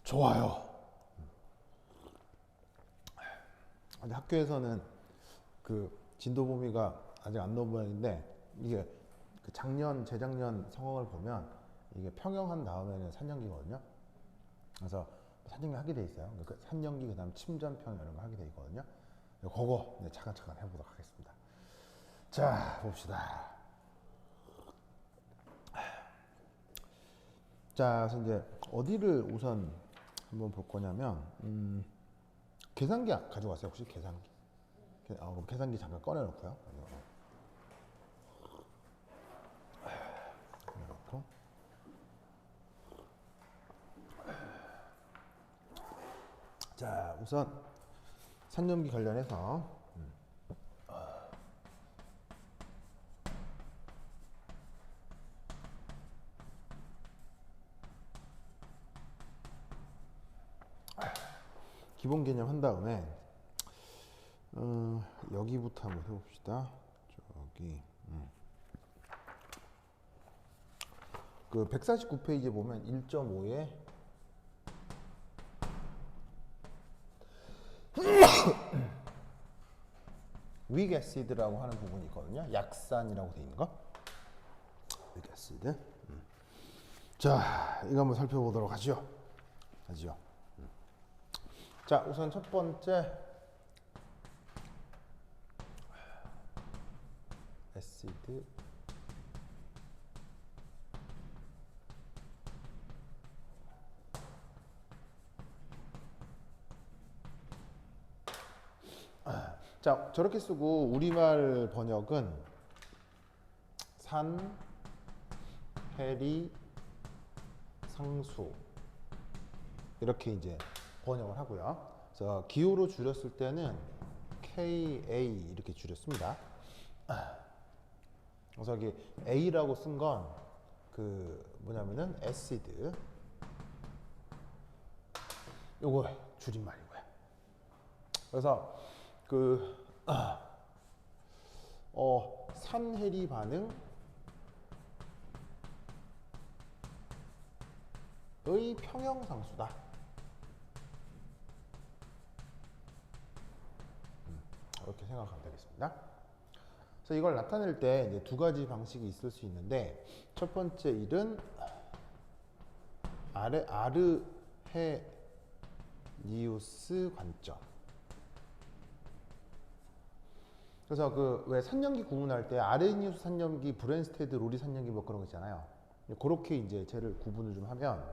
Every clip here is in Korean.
좋아요. 근데 학교에서는 그 진도 범위가 아직 안 나온 모양인데 이게 그 작년 재작년 상황을 보면 이게 평형한 다음에는 산전기거든요. 그래서 산전기 하게 돼 있어요. 그 산전기 그다음 침전평 이런 거 하게 돼 있거든요. 그거 이제 차근차근 해보도록 하겠습니다. 자 봅시다. 자 그래서 이제 어디를 우선 한번 볼 거냐면 계산기 가져왔어요 혹시 계산기? 그럼 계산기 잠깐 꺼내놓고요. 꺼내놓고. 자 우선 산염기 관련해서 기본 개념 한 다음에 여기부터 한번 해봅시다. 저기 그 149페이지 보면 1.5에 윅 애시드라고 하는 부분이 있거든요. 약산이라고 돼 있는 거. 윅 애시드. 자, 이거 한번 살펴보도록 하죠. 자, 우선 첫 번째 애시드 자, 저렇게 쓰고 우리말 번역은 산, 해리, 상수 이렇게 이제 번역을 하고요. 그래서 기호로 줄였을 때는 KA 이렇게 줄였습니다. 그래서 여기 A라고 쓴 건 그 뭐냐면은 애시드 요거 줄임말이고요. 그래서 그 산해리 반응의 평형상수다. 이렇게 생각하면 되겠습니다. 그래서 이걸 나타낼 때 이제 두 가지 방식이 있을 수 있는데 첫 번째 일은 아르헤니우스 관점. 그래서 그 왜 산염기 구분할 때 아르헤니우스 산염기, 브랜스테드 로리 산염기 뭐 그런 거 있잖아요. 그렇게 이제 쟤를 구분을 좀 하면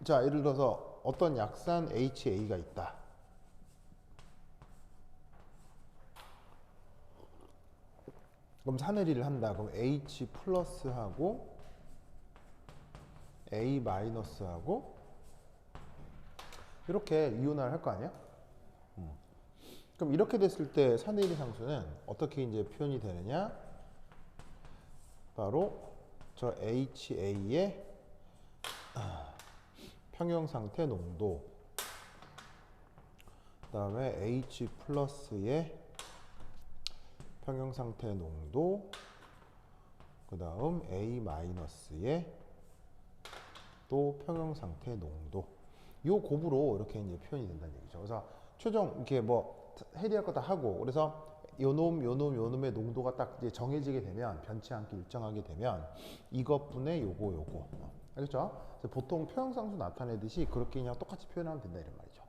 자 예를 들어서 어떤 약산 HA가 있다. 그럼 산해리를 한다. 그럼 H 플러스하고 A 마이너스하고 이렇게 이온화를 할 거 아니야? 그럼 이렇게 됐을 때 산해리 상수는 어떻게 이제 표현이 되느냐? 바로 저 HA의 평형 상태 농도, 그다음에 H 플러스의 평형 상태 농도, 그다음 A 마이너스의 또 평형 상태 농도. 요 곱으로 이렇게 이제 표현이 된다는 얘기죠. 그래서 최종 이렇게 뭐 해리할 거 다 하고 그래서 요놈의 농도가 딱 이제 정해지게 되면 변치 않게 일정하게 되면 이것분의 요거 알겠죠? 그래서 보통 평형상수 나타내듯이 그렇게 그냥 똑같이 표현하면 된다 이런 말이죠.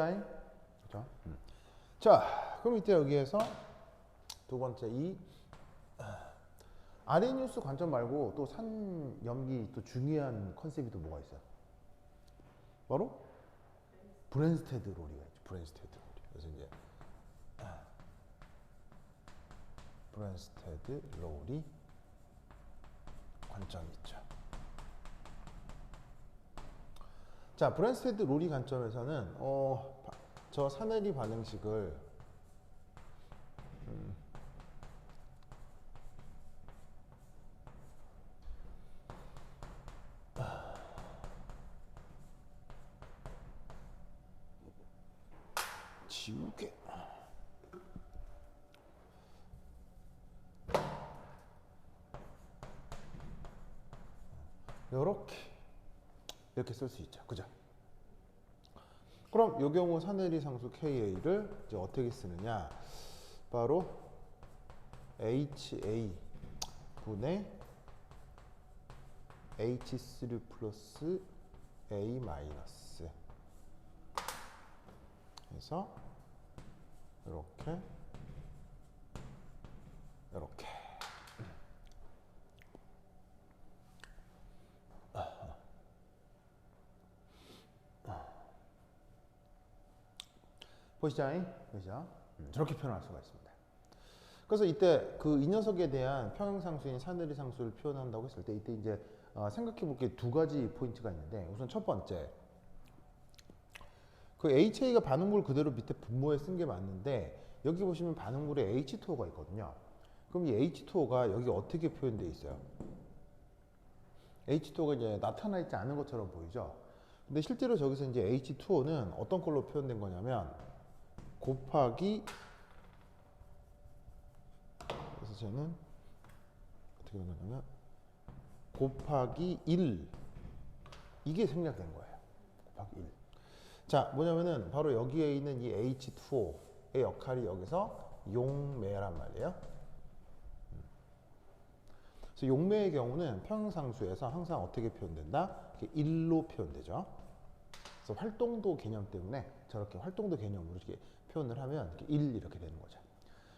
알겠죠? 그렇죠? 자, 그럼 이때 여기에서 두 번째 이 아레니우스 관점 말고 또 산염기 또 중요한 컨셉이 또 뭐가 있어요? 바로 브랜스테드 로리가 있죠. 브랜스테드 로리. 그래서 이제 브랜스테드 로리 관점이 있죠. 자, 브랜스테드 로리 관점에서는 저 산해리 반응식을 지우개 이렇게 쓸 수 있죠. 그죠? 그럼 이 경우 산해리 상수 KA를 이제 어떻게 쓰느냐? 바로 HA 분의 H3 플러스 A 마이너스 해서 이렇게 보시죠. 저렇게 표현할 수가 있습니다. 그래서 이때 그 이 녀석에 대한 평형상수인 산해리 상수를 표현한다고 했을 때 이때 이제 생각해 볼 게 두 가지 포인트가 있는데, 우선 첫 번째, 그 HA가 반응물 그대로 밑에 분모에 쓴 게 맞는데 여기 보시면 반응물에 H2O가 있거든요. 그럼 이 H2O가 여기 어떻게 표현되어 있어요? H2O가 이제 나타나 있지 않은 것처럼 보이죠? 근데 실제로 저기서 이제 H2O는 어떤 걸로 표현된 거냐면 곱하기, 그래서 저는 어떻게 된 거냐면 곱하기 1, 이게 생략된 거예요. 곱하기 1. 자, 뭐냐면은 바로 여기에 있는 이 H2O의 역할이 여기서 용매란 말이에요. 그래서 용매의 경우는 평형상수에서 항상 어떻게 표현된다? 1로 표현되죠. 그래서 활동도 개념 때문에 저렇게 활동도 개념으로 이렇게 표현을 하면 이렇게 1 이렇게 되는 거죠.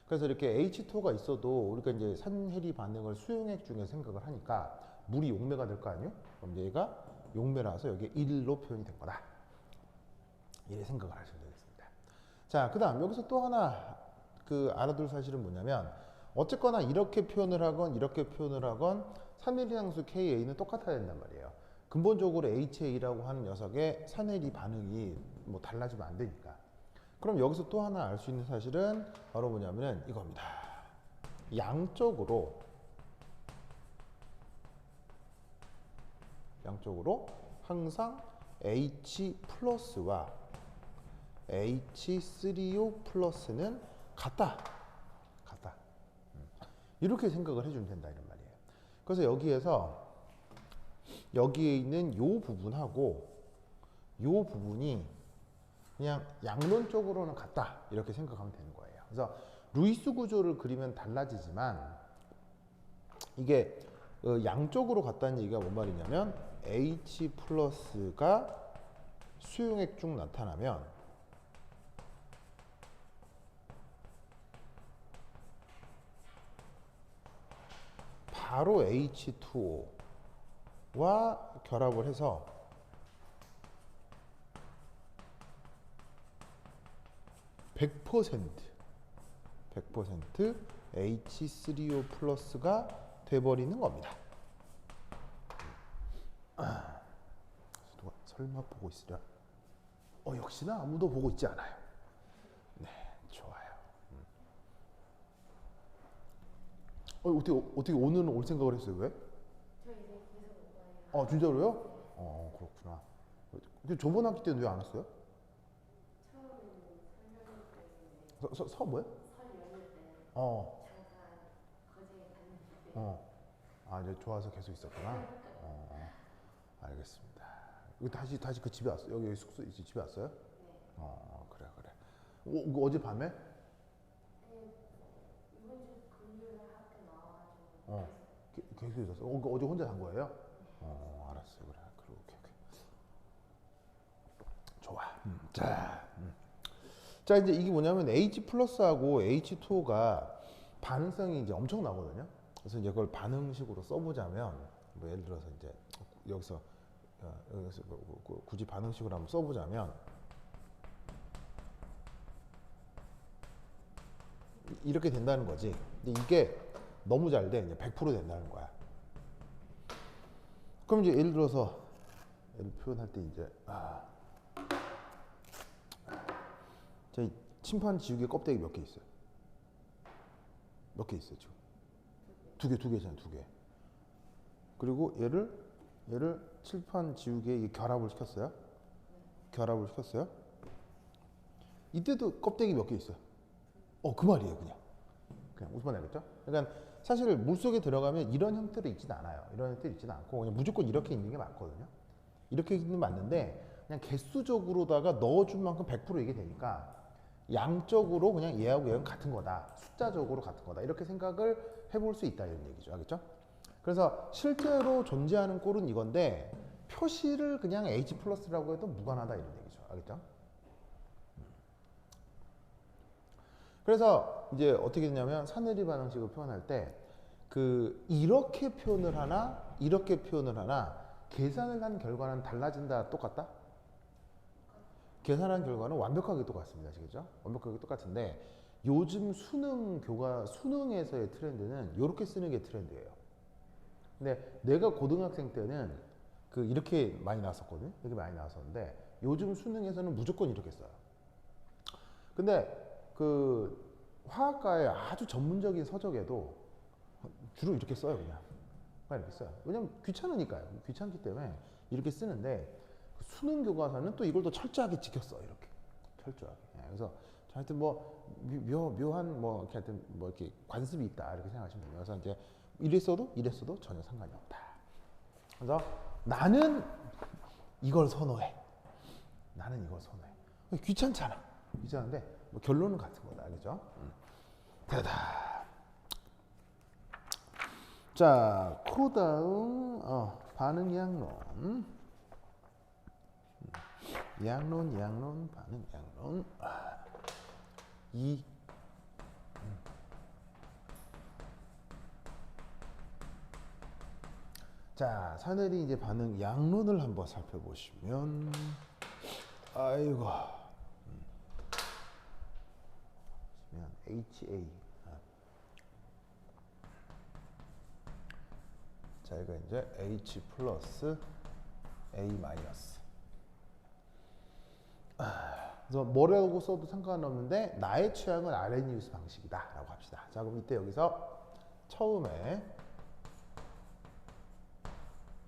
그래서 이렇게 H2가 있어도 우리가 이제 산해리 반응을 수용액 중에 생각을 하니까 물이 용매가 될 거 아니에요? 그럼 얘가 용매라서 여기에 1로 표현이 된 거다. 이렇게 생각을 하시면 되겠습니다. 자, 그 다음 여기서 또 하나 그 알아둘 사실은 뭐냐면 어쨌거나 이렇게 표현을 하건 이렇게 표현을 하건 산해리 상수 KA는 똑같아야 된단 말이에요. 근본적으로 HA라고 하는 녀석의 산해리 반응이 뭐 달라지면 안 되니까. 그럼 여기서 또 하나 알 수 있는 사실은 바로 뭐냐면은 이겁니다. 양쪽으로 항상 H 플러스와 H3O 플러스는 같다. 이렇게 생각을 해주면 된다 이런 말이에요. 그래서 여기에 있는 요 부분하고 요 부분이 그냥 양론적으로는 같다 이렇게 생각하면 되는 거예요. 그래서 루이스 구조를 그리면 달라지지만 이게 양쪽으로 같다는 얘기가 뭔 말이냐면 H 플러스가 수용액 중 나타나면 바로 H2O와 결합을 해서 (100% H3O 플러스가 돼버리는 겁니다. 누가 설마 보고 있으랴? 역시나 아무도 보고 있지 않아요. 네, 좋아요. 어떻게 오늘은 올 생각을 했어요? 왜? 저 이제 계속 올 거예요. 진짜로요? 그렇구나. 근데 저번 학기 때는 왜 안 왔어요? 처음에는 설명을 서 뭐요? 설 연휴 때 어. 잠깐 거제에 갔는데 이제 좋아서 계속 있었구나. 알겠습니다. 이거 다시 그 집에 왔어요? 여기 숙소 이제 집에 왔어요? 네. 그래. 어제 밤에? 이번 주 금요일에 학교 나와가지고 계속 있었어. 어제 혼자 잔 거예요? 알았어요. 그래. 오케이. 좋아. 자, 이제 이게 뭐냐면 H 플러스하고 H2O가 반응성이 이제 엄청 나거든요. 그래서 이제 그걸 반응식으로 써보자면, 뭐 예를 들어서 이제 여기서 굳이 반응식으로 한번 써보자면 이렇게 된다는 거지. 근데 이게 너무 잘 돼. 이제 100% 된다는 거야. 그럼 이제 예를 들어서 표현할 때 이제 자, 침판 지우개 껍데기 몇 개 있어요? 몇 개 있어요 지금? 두 개잖아요. 2개. 그리고 얘를 칠판 지우개에 결합을 시켰어요. 이때도 껍데기 몇 개 있어요? 그 말이에요. 그냥 웃어내겠죠? 그러니까 사실 물속에 들어가면 이런 형태로 있진 않아요. 이런 형태로 있진 않고 그냥 무조건 이렇게 있는 게 맞거든요. 이렇게 있는 게 맞는데 그냥 개수적으로다가 넣어준 만큼 100% 이게 되니까 양적으로 그냥 얘하고 얘는 같은 거다. 숫자적으로 같은 거다. 이렇게 생각을 해볼 수 있다 이런 얘기죠. 알겠죠? 그래서 실제로 존재하는 꼴은 이건데 표시를 그냥 H 플러스라고 해도 무관하다 이런 얘기죠. 알겠죠? 그래서 이제 어떻게 되냐면 사내리 반응식을 표현할 때 그 이렇게 표현을 하나 이렇게 표현을 하나 계산을 한 결과는 달라진다 똑같다? 계산한 결과는 완벽하게 똑같습니다. 아시겠죠? 완벽하게 똑같은데 요즘 수능에서의 트렌드는 이렇게 쓰는 게 트렌드예요. 근데 내가 고등학생 때는 그 이렇게 많이 나왔었거든요. 이렇게 많이 나왔었는데 요즘 수능에서는 무조건 이렇게 써요. 근데 그 화학과의 아주 전문적인 서적에도 주로 이렇게 써요. 그냥 이렇게 써요. 왜냐면 귀찮으니까요. 귀찮기 때문에 이렇게 쓰는데 수능 교과서는 또 이걸 또 철저하게 지켰어. 이렇게 철저하게. 그래서 하여튼 뭐 묘한 뭐 이렇게 하여튼 뭐 이렇게 관습이 있다 이렇게 생각하시면 돼요. 그래서 이제 이랬어도 전혀 상관이 없다. 그래서 나는 이걸 선호해. 나는 이걸 선호해. 귀찮잖아. 귀찮은데 뭐 결론은 같은 거다. 알겠죠? 대답. 자, 코다음 반응 양론. 양론, 반응 양론. 2. 자, 사내리 이제 반응 양론을 한번 살펴보시면, 아이고, HA. 자, 이거 이제 H 플러스 A 마이너스. 그래서 뭐라고 써도 상관없는데 나의 취향은 아레니우스 방식이다 라고 합시다. 자, 그럼 이때 여기서 처음에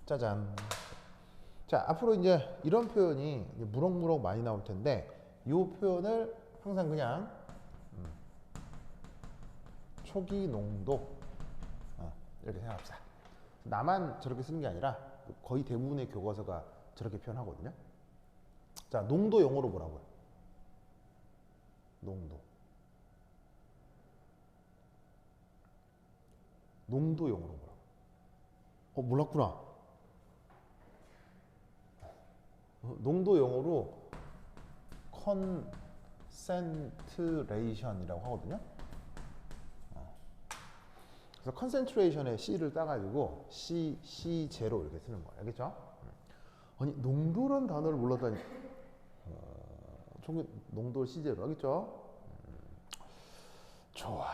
짜잔. 자, 앞으로 이제 이런 표현이 이제 무럭무럭 많이 나올 텐데 이 표현을 항상 그냥 초기 농도 이렇게 생각합시다. 나만 저렇게 쓰는 게 아니라 거의 대부분의 교과서가 저렇게 표현하거든요. 자, 농도 영어로 뭐라고요? 농도 영어로 뭐라고? 몰랐구나. 농도 영어로 concentration이라고 하거든요. 그래서 concentration에 C를 따가지고 C0 이렇게 쓰는 거예요. 알겠죠? 아니, 농도란 단어를 몰랐다니. 농도 C0 알겠죠? 좋아.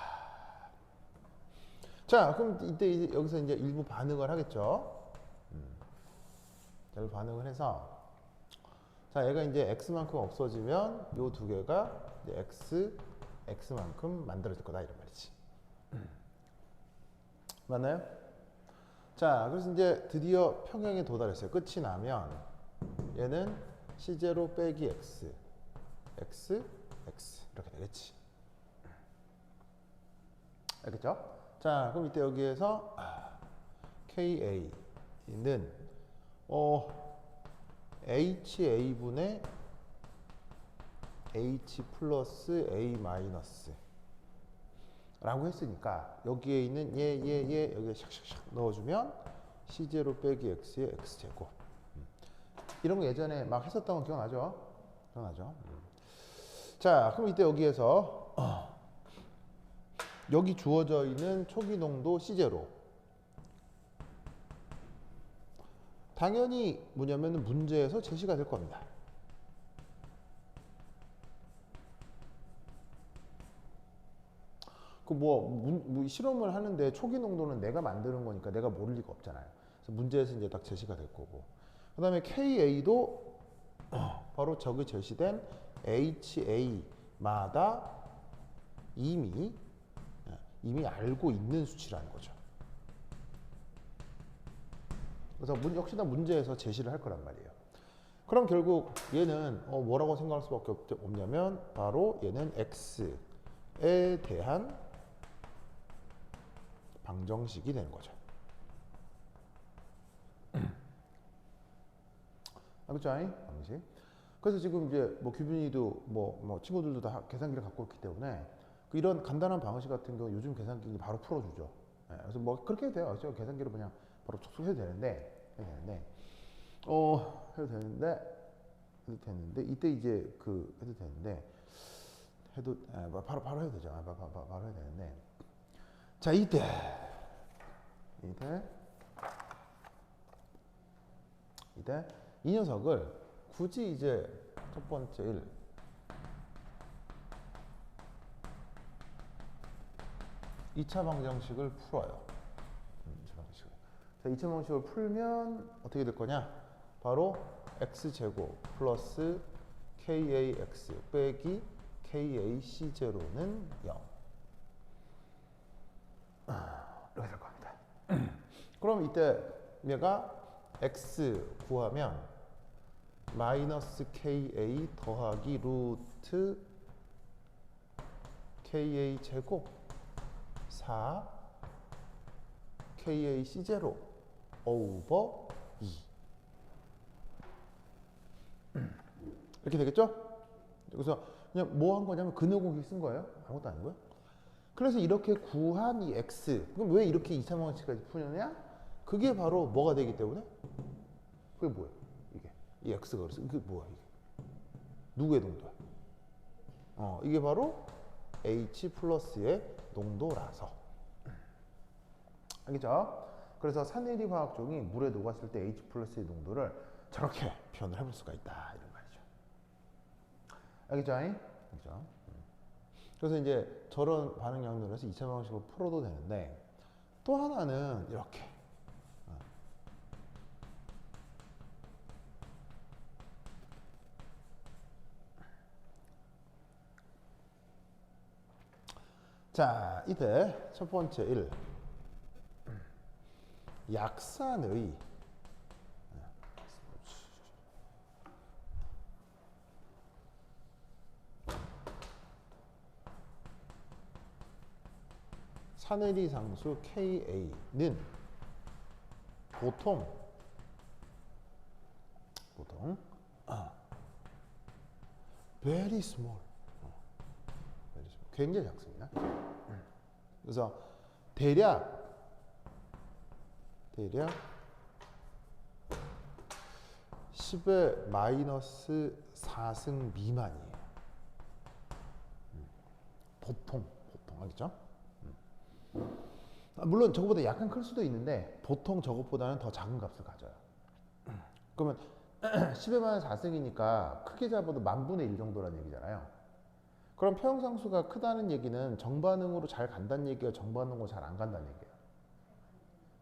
자, 그럼 이때 여기서 이제 일부 반응을 하겠죠? 일부 반응을 해서 자, 얘가 이제 x만큼 없어지면 요 두 개가 이제 x만큼 만들어질 거다 이런 말이지. 맞나요? 자, 그래서 이제 드디어 평행에 도달했어요. 끝이 나면 얘는 C0 빼기 x, x 이렇게 되겠지. 알겠죠? 자, 그럼 이때 여기에서 KA는 HA분의 H 플러스 A 마이너스 라고 했으니까 여기에 있는 얘 여기에 샥샥샥 넣어주면 C0 빼기 X의 X제곱. 이런 거 예전에 막 했었던 거 기억나죠? 자, 그럼 이때 여기에서 여기 주어져 있는 초기 농도 C0 당연히 뭐냐면 문제에서 제시가 될 겁니다. 그 뭐 실험을 하는데 초기 농도는 내가 만드는 거니까 내가 모를 리가 없잖아요. 그래서 문제에서 이제 딱 제시가 될 거고. 그다음에 KA도 바로 저기 제시된 HA마다 이미 알고 있는 수치라는 거죠. 그래서 역시나 문제에서 제시를 할 거란 말이에요. 그럼 결국 얘는 뭐라고 생각할 수밖에 없냐면 바로 얘는 X에 대한 방정식이 되는 거죠. 알겠죠? 방식. 그래서 지금 이제 뭐 규빈이도 뭐 친구들도 다 계산기를 갖고 있기 때문에 이런 간단한 방식 같은 경우 요즘 계산기 바로 풀어주죠. 예, 그래서 뭐 그렇게 해도 돼요. 저 계산기로 그냥 바로 툭툭 해도 되는데, 해도 되는데 이때 이제 해도 되는데 바로 해도 되죠. 바로 해도 되는데, 자 이때 이 녀석을 굳이 이제 첫 번째 2차 방정식을 풀어요. 2차 방정식을. 자, 2차 방정식을 풀면 어떻게 될 거냐? 바로 x제곱 플러스 kax 빼기 kac제로는 0. 이렇게 될 겁니다. 그럼 이때 얘가 x 구하면 마이너스 ka 더하기 루트 ka 제곱 4 kac 제로 오버 2 이렇게 되겠죠? 그래서 그냥 뭐 한 거냐면 근호공식 쓴 거예요. 아무것도 아니고요. 그래서 이렇게 구한 이 x, 그럼 왜 이렇게 2차 방정식까지 푸느냐? 그게 바로 뭐가 되기 때문에? 그게 뭐야? 이게 이 x가 그래서 이게 뭐야? 이게 누구의 농도야? 이게 바로 H 플러스의 농도라서. 알겠죠? 그래서 산내리 화학종이 물에 녹았을 때 H 플러스의 농도를 저렇게 표현을 해볼 수가 있다 이런 말이죠. 알겠죠? 알겠죠? 그래서 이제 저런 반응 양도에서 2차 방식으로 풀어도 되는데, 또 하나는 이렇게 자, 이때 첫 번째 1 약산의 산해리 상수 Ka는 보통 very small, 굉장히 작습니다. 그래서 대략 10의 마이너스 4승 미만이에요. 보통 알겠죠? 물론 저거보다 약간 클 수도 있는데 보통 저것보다는 더 작은 값을 가져요. 그러면 10의 마이너스 4승이니까 크게 잡아도 10,000분의 1 정도라는 얘기잖아요. 그럼 평형상수가 크다는 얘기는 정반응으로 잘 간다는 얘기가 정반응으로 잘 안 간다는 얘기예요.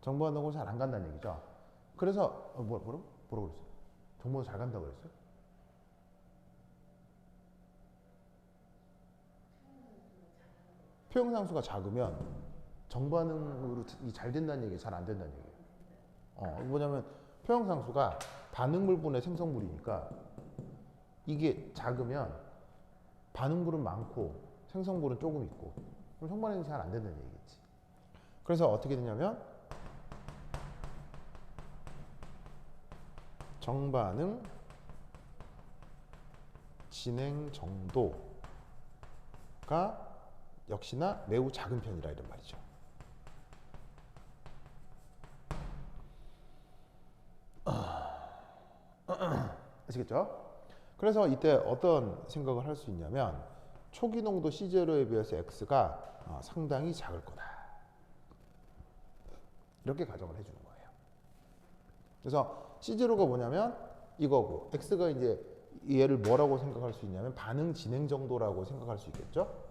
정반응으로 잘 안 간다는 얘기죠. 그래서 뭐라고 그랬어요? 정반응으로 잘 간다고 그랬어요? 평형상수가 작으면 정반응으로 잘 된다는 얘기, 잘 안 된다는 얘기예요. 뭐냐면 평형상수가 반응물분의 생성물이니까 이게 작으면 반응물은 많고 생성물은 조금 있고, 그럼 형반응이 잘 안 된다는 얘기겠지. 그래서 어떻게 되냐면 정반응 진행 정도가 역시나 매우 작은 편이라 이런 말이죠. 아시겠죠? 그래서 이때 어떤 생각을 할 수 있냐면 초기 농도 C0에 비해서 X가 상당히 작을 거다. 이렇게 가정을 해주는 거예요. 그래서 C0가 뭐냐면 이거고, X가 이제 얘를 뭐라고 생각할 수 있냐면 반응 진행 정도라고 생각할 수 있겠죠?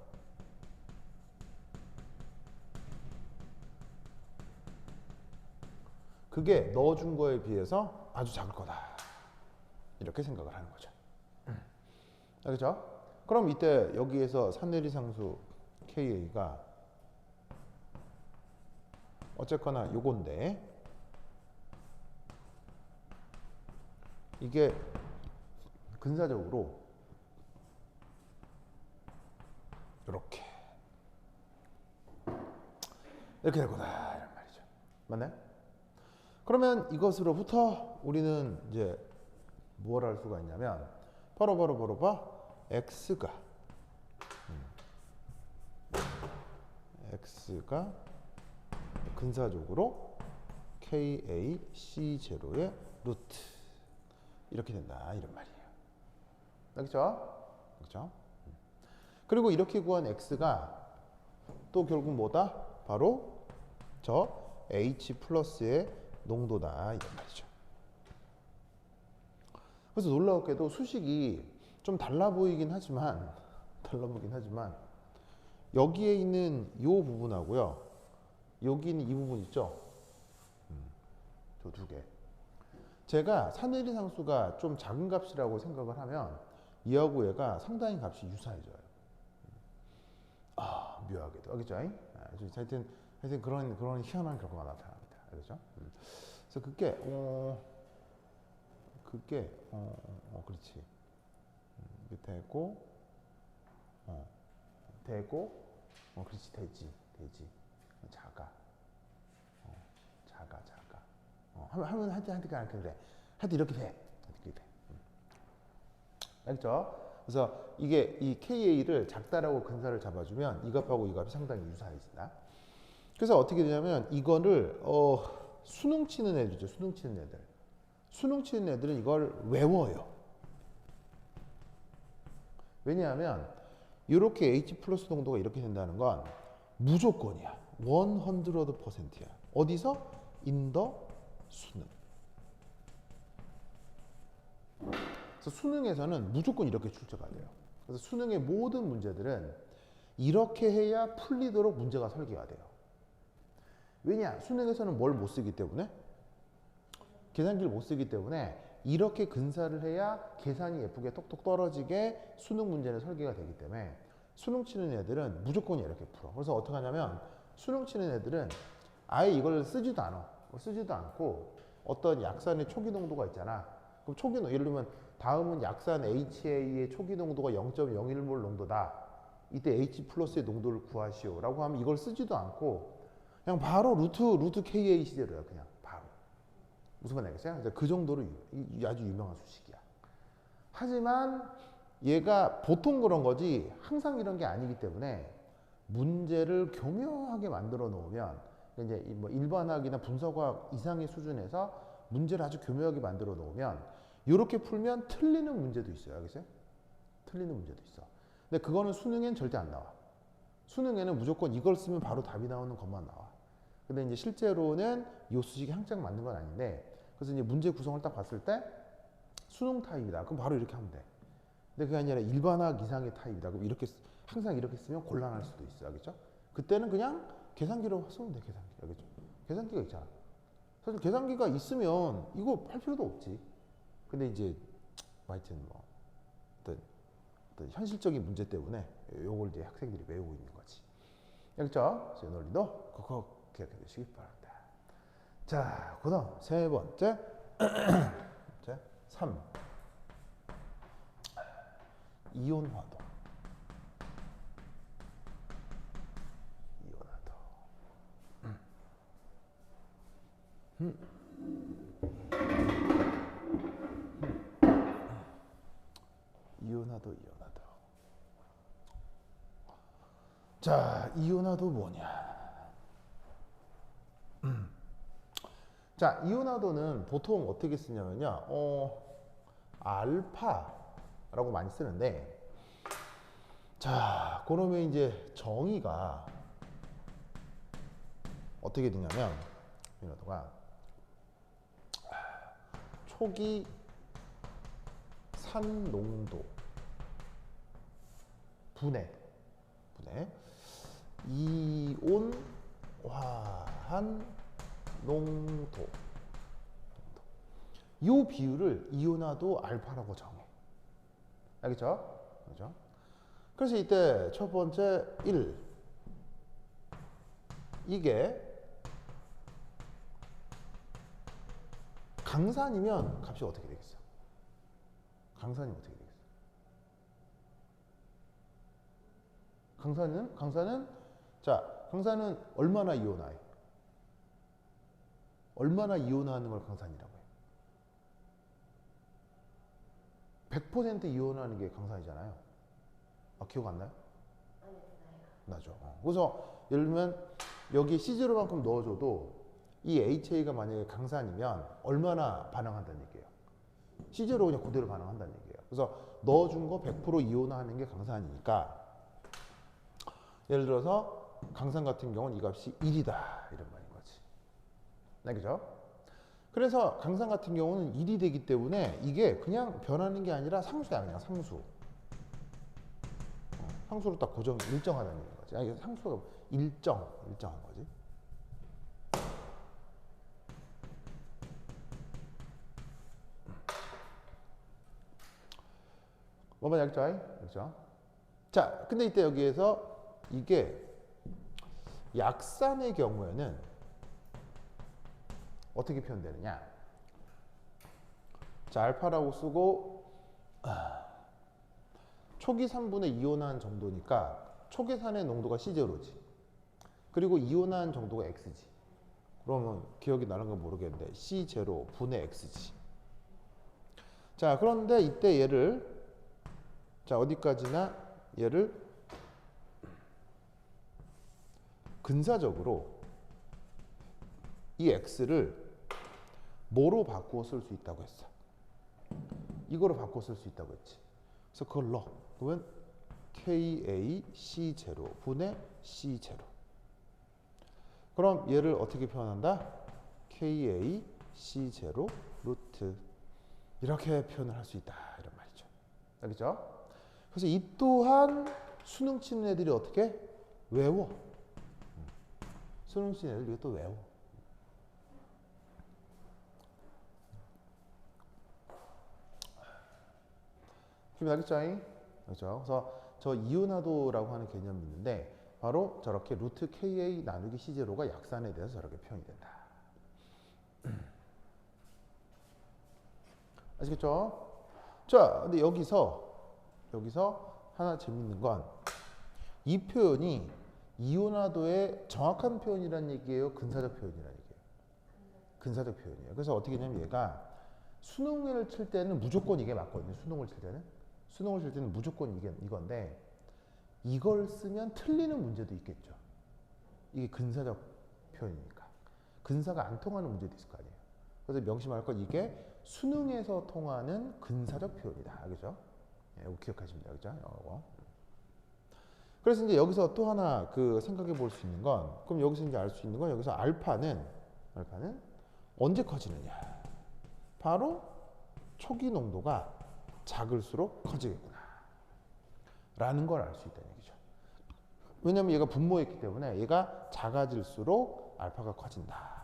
그게 넣어준 거에 비해서 아주 작을 거다. 이렇게 생각을 하는 거죠. 알겠죠? 그럼 이때 여기에서 산내리 상수 KA가 어쨌거나 요건데, 이게 근사적으로 이렇게 이렇게 될 거다 이런 말이죠. 맞나요? 그러면 이것으로부터 우리는 이제 뭘 할 수가 있냐면 바로 봐 x가 근사적으로 KAC0의 루트 이렇게 된다 이런 말이에요. 알겠죠? 그렇죠? 그리고 이렇게 구한 x가 또 결국 뭐다? 바로 저 H 플러스의 농도다 이런 말이죠. 그래서 놀라웠게도 수식이 좀 달라 보이긴 하지만 여기에 있는 이 부분하고요, 여기 있는 이 부분 있죠? 저 두 개. 제가 산해리 상수가 좀 작은 값이라고 생각을 하면 얘하고 얘가 상당히 값이 유사해져요. 묘하게도. 알겠죠? 하여튼 그런 희한한 결과가 나타납니다. 알겠죠? 그래서 그렇지. 되고, 그렇지, 되지. 작아. 하면 하여튼 그래. 하여튼 이렇게 돼. 알겠죠? 그래서 이게 이 KA를 작다라고 근사를 잡아주면 이 값하고 이 값이 상당히 유사해진다. 그래서 어떻게 되냐면 이거를 수능 치는 애들이죠. 수능 치는 애들은 이걸 외워요. 왜냐하면 이렇게 H 플러스 농도가 이렇게 된다는 건 무조건이야. 100%야. 어디서? in the 수능. 그래서 수능에서는 무조건 이렇게 출제가 돼요. 그래서 수능의 모든 문제들은 이렇게 해야 풀리도록 문제가 설계가 돼요. 왜냐? 수능에서는 뭘 못 쓰기 때문에? 계산기를 못 쓰기 때문에 이렇게 근사를 해야 계산이 예쁘게 톡톡 떨어지게 수능 문제는 설계가 되기 때문에 수능 치는 애들은 무조건 이렇게 풀어. 그래서 어떻게 하냐면 수능 치는 애들은 아예 이걸 쓰지도 않고 어떤 약산의 초기 농도가 있잖아. 그럼 초기 농도, 예를 들면 다음은 약산 HA의 초기 농도가 0.01몰 농도다. 이때 H 플러스의 농도를 구하시오 라고 하면 이걸 쓰지도 않고 그냥 바로 루트 KA 시제로요. 그냥 바로. 무슨 말 알겠어요? 그 정도로 아주 유명한 수식이야. 하지만 얘가 보통 그런 거지 항상 이런 게 아니기 때문에 문제를 교묘하게 만들어 놓으면 이제 뭐 일반학이나 분석학 이상의 수준에서 문제를 아주 교묘하게 만들어 놓으면 이렇게 풀면 틀리는 문제도 있어요. 알겠어요? 틀리는 문제도 있어. 근데 그거는 수능엔 절대 안 나와. 수능에는 무조건 이걸 쓰면 바로 답이 나오는 것만 나와. 근데 이제 실제로는 이 수식이 항상 맞는 건 아닌데, 그래서 이제 문제 구성을 딱 봤을 때 수능 타입이다. 그럼 바로 이렇게 하면 돼. 근데 그게 아니라 일반학 이상의 타입이다. 그럼 이렇게 항상 이렇게 쓰면 곤란할 수도 있어. 알겠죠? 그때는 그냥 계산기로 쓰면 돼. 계산기. 알겠죠? 계산기가 있잖아. 사실 계산기가 있으면 이거 할 필요도 없지. 근데 이제 하여튼 뭐 어떤 현실적인 문제 때문에 요걸 이제 학생들이 외우고 있는 거지. 알겠죠? 그래서 논리도 꼭 기억해 두시기 바랍니다. 자, 그 다음 세 번째 3 이온화도. 이온화도. 자, 이온화도 뭐냐? 자, 이온화도는 보통 어떻게 쓰냐면요, 알파라고 많이 쓰는데, 자, 그러면 이제 정의가 어떻게 되냐면, 이온화도가 초기 산농도 분해 이온화한 농도, 이 비율을 이온화도 알파라고 정해. 알겠죠? 그렇죠? 그래서 이때 첫 번째 1, 이게 강산이면 값이 어떻게 되겠어? 강산이면 어떻게 되겠어? 강산은 자, 강산은 얼마나 이온화해? 얼마나 이온화하는 걸 강산이라고 해요? 100% 이온화하는 게 강산이잖아요. 아, 기억 안 나요? 아니 나요. 나죠. 그래서 예를 들면 여기 C0만큼 넣어줘도 이 HA가 만약에 강산이면 얼마나 반응한다는 얘기예요. C0 그냥 그대로 반응한다는 얘기예요. 그래서 넣어준 거 100% 이온화하는 게 강산이니까 예를 들어서 강산 같은 경우는 이 값이 1이다 이런 말인 거지. 네, 그죠? 그래서 강산 같은 경우는 1이 되기 때문에 이게 그냥 변하는 게 아니라 상수야. 그냥 상수. 상수로 딱 고정 일정하다는 얘기인 거지. 아니, 상수가 일정한 거지. 뭐만 알겠죠? 그렇죠? 자, 근데 이때 여기에서 이게 약산의 경우에는 어떻게 표현되느냐? 자, 알파라고 쓰고 초기 3분의 이온한 정도니까 초계산의 농도가 C0지. 그리고 이온한 정도가 X지. 그러면 기억이 나는 건 모르겠는데 C0 분의 X지. 자, 그런데 이때 얘를 자, 어디까지나 얘를 근사적으로 이 X를 뭐로 바꾸어 쓸 수 있다고 했어? 이거로 바꾸어 쓸 수 있다고 했지. 그래서 그걸 넣어. 그러면 KAC0 분의 C0. 그럼 얘를 어떻게 표현한다? KAC0 루트. 이렇게 표현을 할 수 있다. 이런 말이죠. 알겠죠? 그래서 이 또한 수능 치는 애들이 어떻게? 외워. 수능 치는 애들이 또 외워. 알겠죠? 그렇죠? 그래서 저 이온화도라고 하는 개념이 있는데 바로 저렇게 루트 KA 나누기 C0가 약산에 대해서 저렇게 표현이 된다. 아시겠죠? 자, 근데 여기서 하나 재밌는 건 이 표현이 이온화도의 정확한 표현이라는 얘기예요? 근사적 표현이라는 얘기예요? 근사적 표현이에요. 그래서 어떻게 되냐면 얘가 수능을 칠 때는 무조건 이게 맞거든요. 수능을 칠 때는 무조건 이건데 이걸 쓰면 틀리는 문제도 있겠죠. 이게 근사적 표현이니까. 근사가 안 통하는 문제도 있을 거 아니에요. 그래서 명심할 건 이게 수능에서 통하는 근사적 표현이다. 알겠죠? 예, 이거 기억하시면 돼요. 그죠? 이거. 그래서 이제 여기서 또 하나 그 생각해 볼 수 있는 건, 그럼 여기서 이제 알 수 있는 건 여기서 알파는 언제 커지느냐? 바로 초기 농도가 작을수록 커지겠구나. 라는 걸 알 수 있다는 얘기죠. 왜냐면 얘가 분모했기 때문에 얘가 작아질수록 알파가 커진다.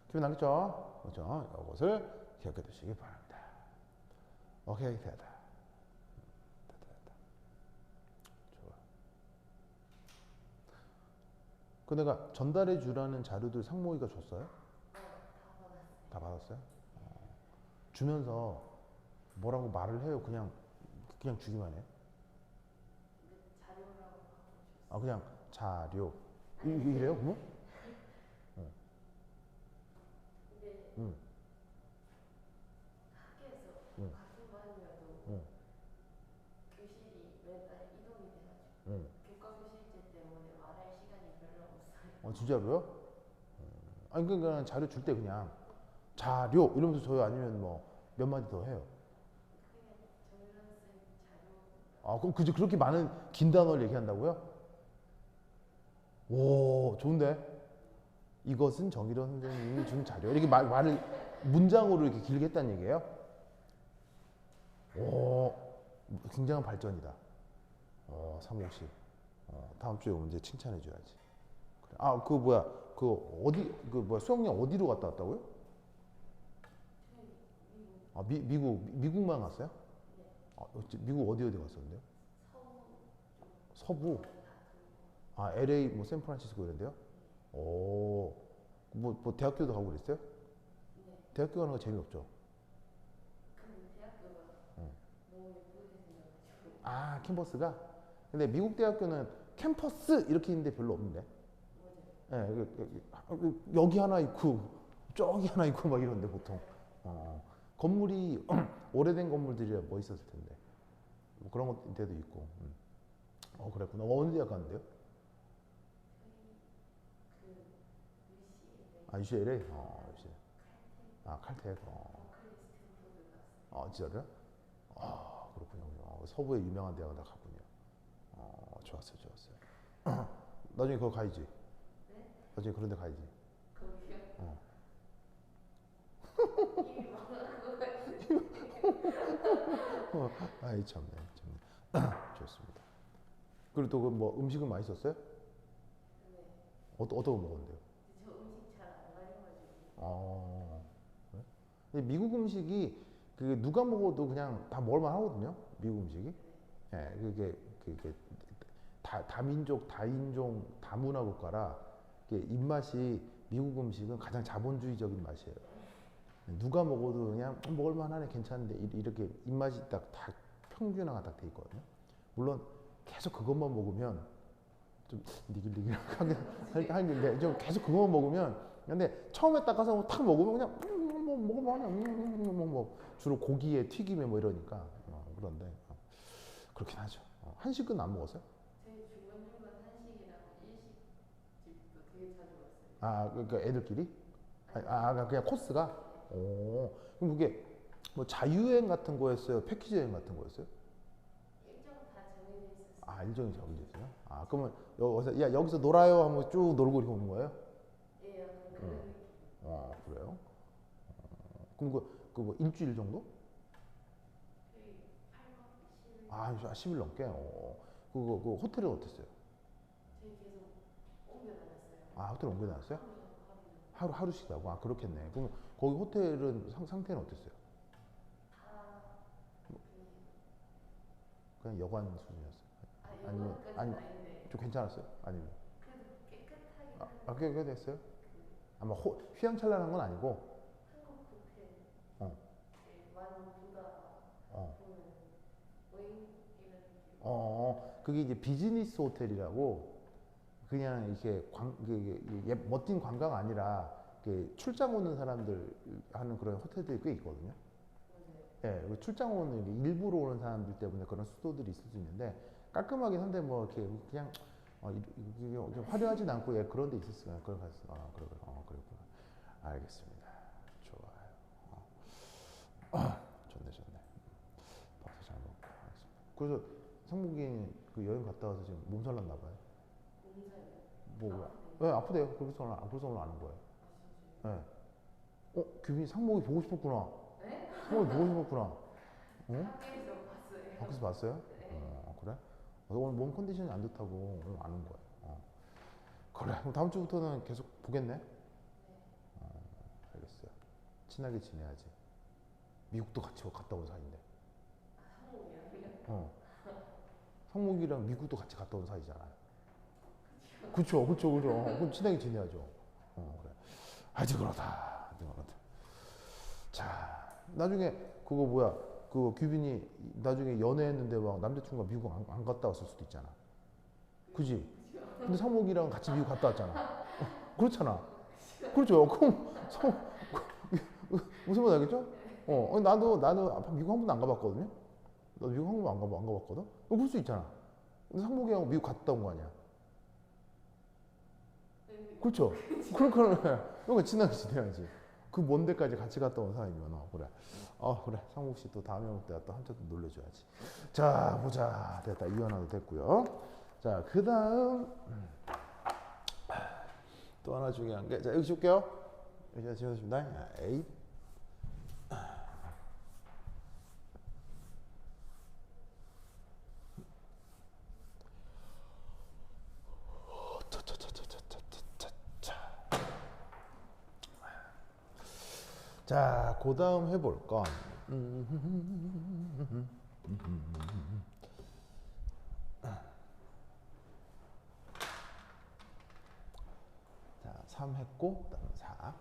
기분 나겠죠? 그렇죠? 이것을 기억해 두시기 바랍니다. 오케이, 됐다. 좋아. 그 내가 전달해 주라는 자료들 상모이가 줬어요? 다 받았어요? 주면서 뭐라고 말을 해요? 그냥 주기만 해요? 자료라고 아, 그냥 자료. 이래요? 그러면? 근데 응. 학교에서 응. 같은 반이라도 응. 교실이 매달 이동이 돼가지고 응. 교과 교실제 때문에 말할 시간이 별로 없어요. 진짜로요? 아니, 그러니까 자료 줄 때 그냥 자료 이러면서 줘요? 아니면 뭐 몇 마디 더 해요? 그냥 정일원 쌤 자료 아, 그럼 그렇게 많은 긴 단어를 얘기한다고요? 오, 좋은데? 이것은 정일원 선생님이 준 자료. 이렇게 말을 문장으로 이렇게 길게 했다는 얘기예요? 오, 굉장한 발전이다. 350. 다음 주에 오면 이제 칭찬해 줘야지. 그래. 아, 그 뭐야? 수학여행 어디로 갔다 왔다고요? 아, 미국만 갔어요? 아, 미국 어디 갔었는데요? 서부. 아, LA, 뭐 샌프란시스코 이런데요? 오, 뭐 대학교도 가고 그랬어요? 대학교 가는 거 재미없죠? 근데 대학교가 너무 예쁘게 생겨가지고 아, 캠퍼스가? 근데 미국 대학교는 캠퍼스 이렇게 있는데 별로 없는데. 예, 여기 하나 있고 저기 하나 있고 막 이런데 보통. 건물이 오래된 건물들이 뭐 있었을 텐데. 뭐 그런 데도 있고. 그랬구나. 어느 대학 갔는데요? UCLA? UCLA. 칼텍. 진짜로요? 그렇군요. 서부의 유명한 대학을 다 갔군요. 좋았어요, 좋았어요. 나중에 그거 가야지. 네? 나중에 그런 데 가야지. 거기요? 어. 이미 망한 아이 참네, 참네. 좋습니다. 그리고 또 그 뭐 음식은 맛있었어요? 네. 어떤 거 먹었는데요? 저 음식 잘 안 가려가지고. 그래? 근데 미국 음식이 그 누가 먹어도 그냥 다 먹을만 하거든요. 미국 음식이. 예, 그게 다민족, 다인종, 다문화 국가라 이게 입맛이 미국 음식은 가장 자본주의적인 맛이에요. 누가 먹어도 그냥 먹을만 하네, 괜찮은데 이렇게 입맛이 딱 평균화가 딱 돼 있거든요. 물론 계속 그것만 먹으면 좀 니글니글하게 하는데 좀 계속 그것만 먹으면 근데 처음에 딱 가서 탁 먹으면 그냥 뭐 먹으면 하냐 뭐 주로 고기에 튀김에 뭐 이러니까 그런데 그렇긴 하죠. 한식은 안 먹었어요? 저희 중간중간 한식이랑 일식집도 되게 자주 갔어요. 그러니까 애들끼리? 그냥 코스가? 그럼 그게 뭐 자유여행 같은 거였어요? 패키지 여행 같은 거였어요? 일정 다 정해져 있었어요. 일정이 정해져 있어요? 그러면 여기서 놀아요 하면 쭉 놀고 이렇게 오는 거예요? 예, 약간 그런 느낌. 그래요? 그럼 뭐 일주일 정도? 저희 8박 10일. 10일 넘게? 그 호텔은 어땠어요? 저희 계속 옮겨 다녔어요. 호텔 옮겨 다녔어요? 하루 하루씩 자고? 그렇겠네. 그럼 거기 호텔은 상태는 어땠어요? 다 그냥 여관 수준이었어요? 아니면 여관까지는 아닌데 좀 괜찮았어요? 아니면 그래도 깨끗하긴 한데 그게 됐어요? 아마 휘황찬란한 건 아니고 한국 호텔 어. 많이 보다가 어. 보면 오잉 이런 느낌. 그게 이제 비즈니스 호텔이라고 그냥 이렇게 멋진 관광 아니라 이렇게 출장 오는 사람들 하는 그런 호텔들이 꽤 있거든요. 맞아요. 예, 그 출장 오는 일부러 오는 사람들 때문에 그런 수도들이 있을 수 있는데 깔끔하긴 한데 뭐 이렇게 그냥 이게 화려하진 않고 그런 데 있었어요. 그런 갔어. 그렇구나. 알겠습니다. 좋아요. 좋네. 박수 잘 먹고 알겠습니다. 그래서 상무기는 그 여행 갔다 와서 지금 몸살 났나 봐요. 몸살이요? 왜 아프대요? 그래서 오늘 아는 거예요. 예. 규빈이 상목이 보고 싶었구나. 네? 상목이 보고 싶었구나. 밖에서 봤어요. 밖에서 봤어요? 네. 그래? 오늘 몸 컨디션이 안 좋다고 오늘 아는 거예요. 그래. 그럼 다음 주부터는 계속 보겠네? 네. 알겠어요. 친하게 지내야지. 미국도 같이 갔다 온 사이인데. 한국이요? 상목이랑 미국도 같이 갔다 온 사이잖아요. 그쵸. 그럼 친하게 지내야죠. 그래. 하여튼 그렇다. 자, 나중에 그거 뭐야? 그 규빈이 나중에 연애했는데 막 남자친구가 미국 안 갔다 왔을 수도 있잖아. 그지? 근데 상목이랑 같이 미국 갔다 왔잖아. 그렇잖아. 그렇죠. 그럼 무슨 말 알겠죠? 나도 미국 한 번도 안 가봤거든요. 나도 미국 한 번도 안 가봤거든. 그럴 수 있잖아. 근데 상목이랑 미국 갔다 온 거 아니야. 그렇죠. 그러니까 친하게 지내야지. 그 먼 데까지 같이 갔다 온 사람이면 그래. 그래. 상목 씨 또 다음에 올 때 또 한참 또 놀려줘야지. 자, 보자. 됐다. 이완화도 됐고요. 자, 그 다음 또 하나 중요한 게, 자, 여기 줄게요. 여기 지워주십니다. A. 자, 그 다음 해볼 건 자, 3 했고 그 다음 4.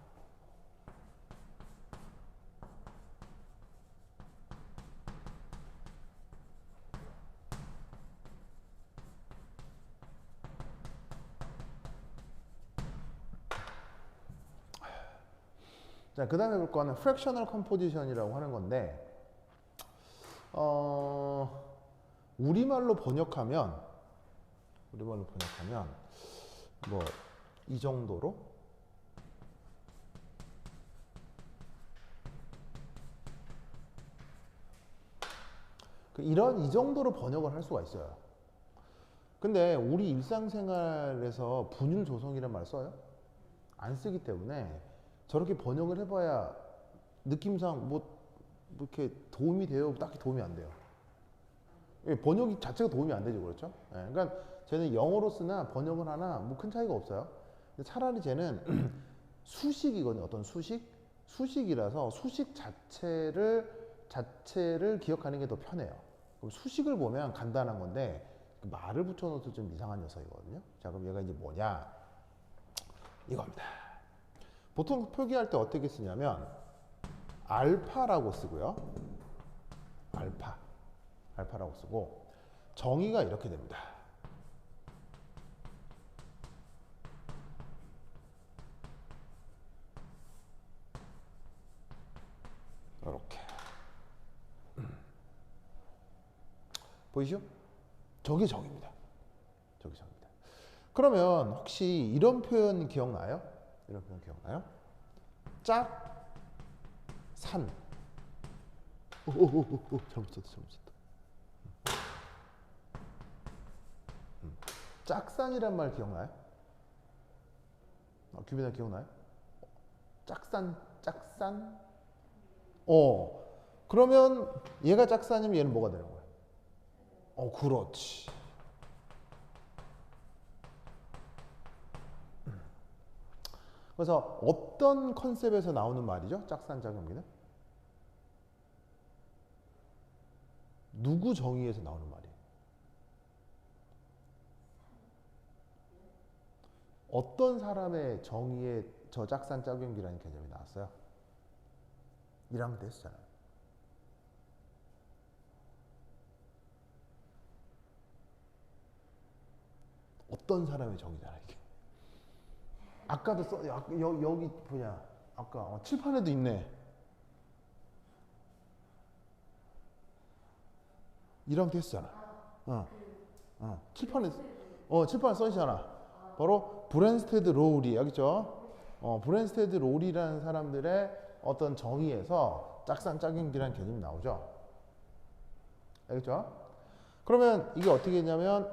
자, 그 다음에 볼 거는 fractional composition이라고 하는 건데, 우리말로 번역하면 뭐 이 정도로 이 정도로 번역을 할 수가 있어요. 근데 우리 일상생활에서 분율 조성이란 말 써요? 안 쓰기 때문에 저렇게 번역을 해봐야 느낌상 뭐 이렇게 도움이 돼요? 딱히 도움이 안 돼요. 번역이 자체가 도움이 안 되죠, 그렇죠? 예, 그러니까 쟤는 영어로 쓰나 번역을 하나 뭐 큰 차이가 없어요. 근데 차라리 쟤는 수식이거든요. 어떤 수식이라서 수식 자체를 기억하는 게 더 편해요. 그럼 수식을 보면 간단한 건데 말을 붙여넣어서 좀 이상한 녀석이거든요. 자, 그럼 얘가 이제 뭐냐? 이겁니다. 보통 표기할 때 어떻게 쓰냐면 알파라고 쓰고요. 알파라고 쓰고 정의가 이렇게 됩니다. 이렇게 보이시죠? 저게 정의입니다. 저게 정의입니다. 그러면 혹시 이런 표현 기억나요? 이런 표현 기억나요? 짝, 산. 오, 잘못 썼다. 짝산이란 말 기억나요? 규빈아 기억나요? 짝산. 그러면 얘가 짝산이면 얘는 뭐가 되는 거야? 그렇지. 그래서 어떤 컨셉에서 나오는 말이죠? 짝산 짝용기는? 누구 정의에서 나오는 말이에요? 어떤 사람의 정의에 저 짝산 짝용기라는 개념이 나왔어요? 1학년 때 했잖아요. 어떤 사람의 정의잖아 이게. 아까도 여기 뭐냐? 아까 칠판에도 있네. 1학년 때 했잖아. 칠판에 써 있잖아. 바로 브랜스테드 로울이 알겠죠? 브랜스테드 로울이라는 사람들의 어떤 정의에서 짝산 짝용기라는 개념이 나오죠. 알겠죠? 그러면 이게 어떻게 되냐면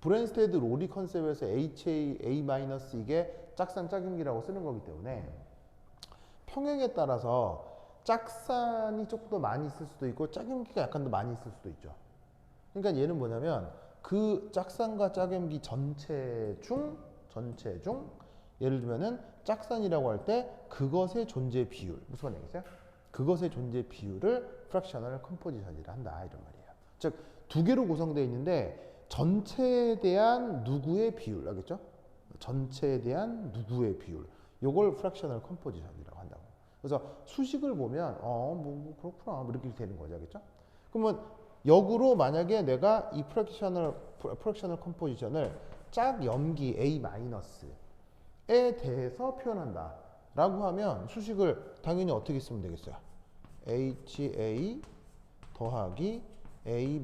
브랜스테드 로리 컨셉에서 HA, A- 이게 짝산 짝용기라고 쓰는 거기 때문에 평행에 따라서 짝산이 조금 더 많이 있을 수도 있고 짝용기가 약간 더 많이 있을 수도 있죠. 그러니까 얘는 뭐냐면 그 짝산과 짝용기 전체 중 예를 들면은 짝산이라고 할 때 그것의 존재 비율 무슨 말이겠어요? 그것의 존재 비율을 프랙셔널 컴포지션이라 한다 이런 말이에요. 즉 두 개로 구성되어 있는데 전체에 대한 누구의 비율 알겠죠? 전체에 대한 누구의 비율 요걸 프랙셔널 컴포지션이라고 한다고. 그래서 수식을 보면 뭐 그렇구나 뭐 이렇게 되는 거죠, 알겠죠? 그러면 역으로 만약에 내가 이 프랙셔널 컴포지션을 짝 염기 A-에 대해서 표현한다 라고 하면 수식을 당연히 어떻게 쓰면 되겠어요? HA 더하기 A-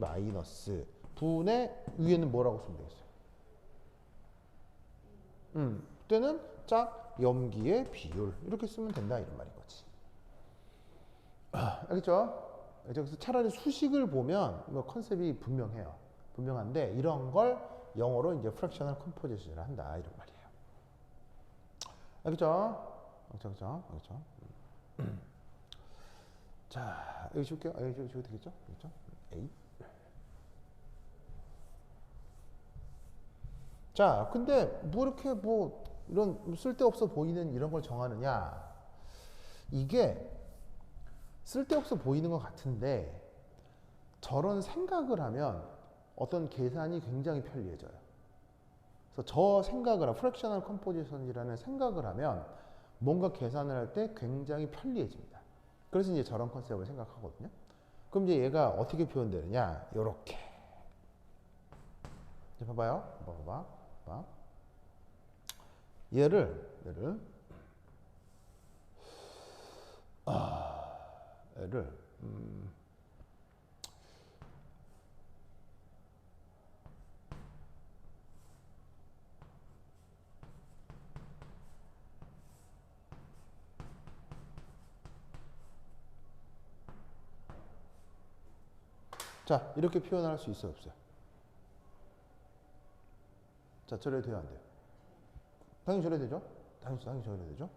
분의 위에는 뭐라고 쓰면 되겠어요? 그때는 짝 염기의 비율 이렇게 쓰면 된다 이런 말인 거지. 알겠죠? 그래서 차라리 수식을 보면 뭐 컨셉이 분명한데 이런 걸 영어로 이제 프랙셔널 컴포지션을 한다 이런 말이에요. 알겠죠? 알겠죠? 자, 여기 줄게요. 여기 줘도 되겠죠? 알겠죠? A. 자, 근데 뭐 이렇게 뭐 이런 쓸데없어 보이는 이런 걸 정하느냐? 이게 쓸데없어 보이는 것 같은데 저런 생각을 하면 어떤 계산이 굉장히 편리해져요. 그래서 저 생각을 프랙셔널 컴포지션이라는 생각을 하면 뭔가 계산을 할 때 굉장히 편리해집니다. 그래서 이제 저런 컨셉을 생각하거든요. 그럼 이제 얘가 어떻게 표현되느냐? 요렇게. 이제 봐봐요. 봐봐. 얘를 얘를 자, 이렇게 표현할 수 있어요, 없어요? 자, 저래도 돼요, 안 돼요? 당연히 저래야 되죠? 당연히 저래야 되죠?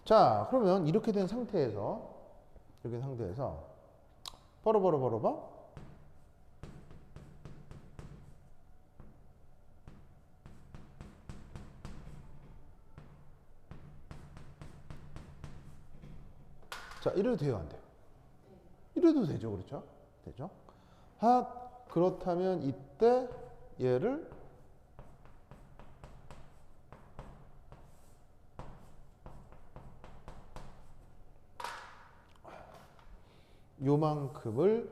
자, 그러면 이렇게 된 상태에서 벌어봐. 자, 이래도 돼요, 안 돼요? 이래도 되죠, 그렇죠? 되죠? 그렇다면 이때 얘를 요만큼을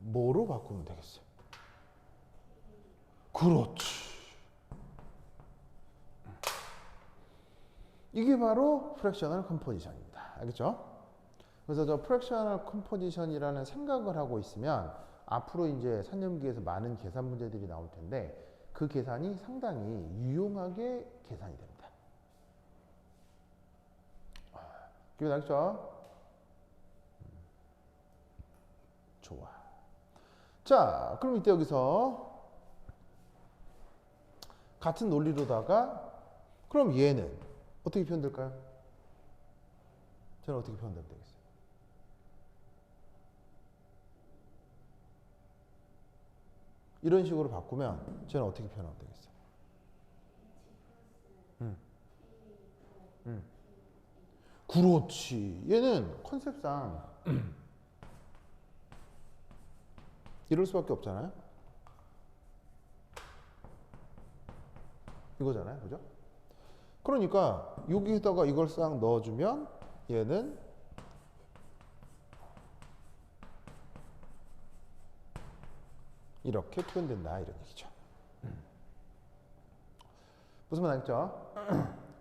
뭐로 바꾸면 되겠어요? 그렇지. 이게 바로 프랙셔널 컴포지션입니다. 알겠죠? 그래서 저 프랙셔널 컴포지션이라는 생각을 하고 있으면 앞으로 이제 산염기에서 많은 계산 문제들이 나올 텐데 그 계산이 상당히 유용하게 계산이 됩니다. 기분 알겠죠? 좋아. 자, 그럼 이때 여기서 같은 논리로다가 그럼 얘는 어떻게 표현될까요? 저는 어떻게 표현되면 되겠어요? 이런 식으로 바꾸면 저는 어떻게 표현하면 되겠어요? 그렇지. 얘는 컨셉상 이럴 수밖에 없잖아요. 이거잖아요. 그죠? 그러니까 여기에다가 이걸 싹 넣어주면 얘는 이렇게 표현된다 이런 얘기죠. 무슨 말 알겠죠?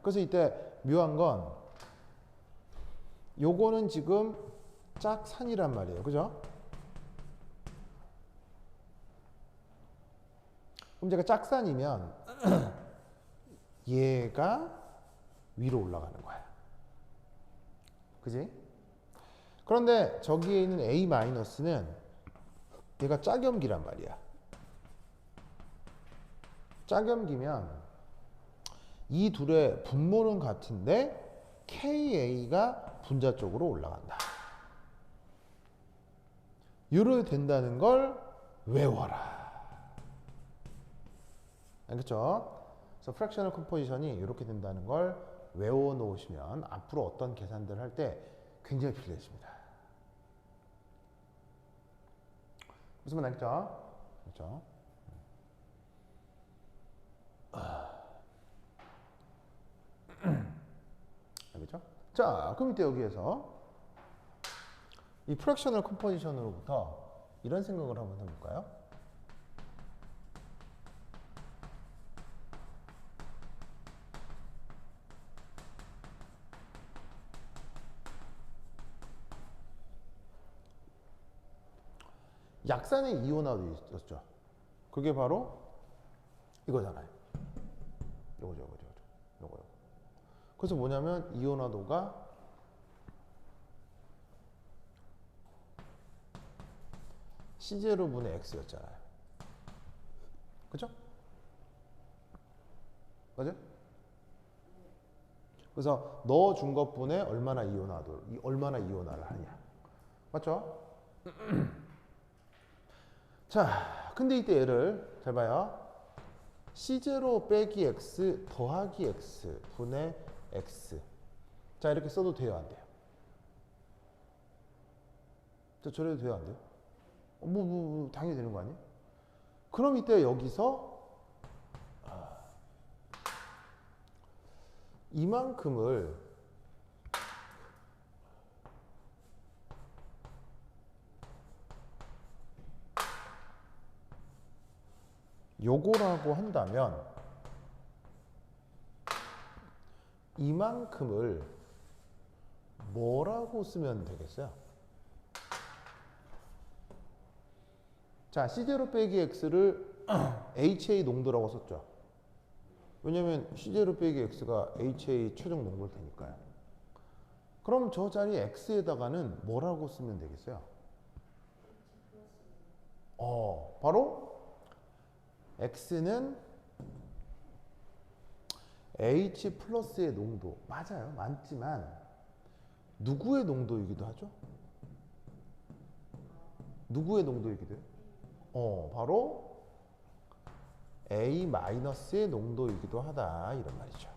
그래서 이때 묘한 건 요거는 지금 짝산이란 말이에요. 그죠? 그럼 제가 짝산이면 얘가 위로 올라가는 거야. 그지? 그런데 저기에 있는 A-는 얘가 짝염기란 말이야. 짝염기면 이 둘의 분모는 같은데 KA가 분자 쪽으로 올라간다. 이렇게 된다는 걸 외워라. 알겠죠? 그래서 프랙셔널 컴포지션이 이렇게 된다는 걸 외워 놓으시면 앞으로 어떤 계산들을 할 때 굉장히 필요해집니다. 무슨 말 알겠죠? 그렇죠? 알겠죠? 자, 그럼 이때 여기에서 이 프랙셔널 컴포지션으로부터 이런 생각을 한번 해볼까요? 약산의 이온화도 있었죠. 그게 바로 이거잖아요. 요거. 그래서 뭐냐면 이온화도가 C0분의 X였잖아요. 그죠? 맞아요? 그래서 넣어준 것분에 얼마나 이온화를 하냐. 맞죠? 자, 근데 이때 얘를 잘 봐요. C0 빼기 X 더하기 X 분의 X. 자, 이렇게 써도 돼요, 안 돼요? 자, 저래도 돼요, 안 돼요? 당연히 되는 거 아니에요? 그럼 이때 여기서 이만큼을 요거라고 한다면 이만큼을 뭐라고 쓰면 되겠어요? 자, C0 빼기 X를 HA 농도라고 썼죠. 왜냐면 C0 빼기 X가 HA 최종 농도일 테니까요. 그럼 저 자리 X에다가는 뭐라고 쓰면 되겠어요? 바로 X는 H 플러스의 농도. 맞아요. 많지만 누구의 농도이기도 하죠? 누구의 농도이기도 해요? 바로 A 마이너스의 농도이기도 하다. 이런 말이죠.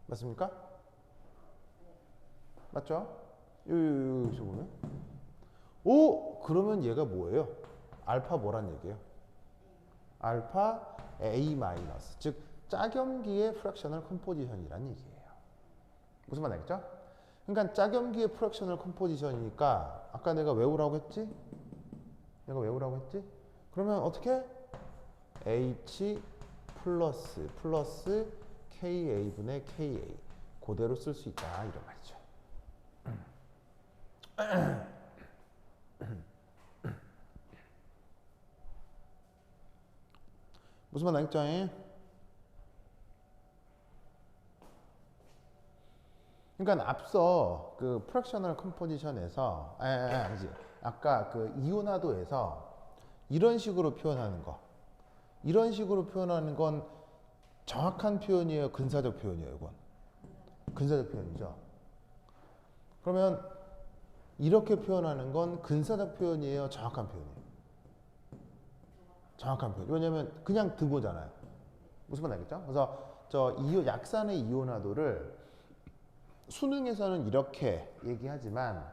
맞습니까? 맞죠? 여기서 보면. 그러면 얘가 뭐예요? 알파 뭐란 얘기예요? 알파 A 마이너스. 즉, 짝염기의 프랙셔널 컴포지션이란 얘기예요. 무슨 말 알겠죠? 그러니까 짝염기의 프랙셔널 컴포지션이니까 아까 내가 외우라고 했지? 그러면 어떻게? H 플러스 KA분의 KA 그대로 쓸 수 있다 이런 말이죠. 무슨 말 알겠죠? 그러니까 앞서 그 프랙셔널 컴포지션에서 아니지. 아까 그 이온화도에서 이런 식으로 표현하는 건 정확한 표현이에요, 근사적 표현이에요, 이건. 근사적 표현이죠. 그러면 이렇게 표현하는 건 근사적 표현이에요, 정확한 표현이에요? 정확한 표현. 왜냐면 그냥 드보잖아요. 무슨 말 알겠죠? 그래서 저 약산의 이온화도를 수능에서는 이렇게 얘기하지만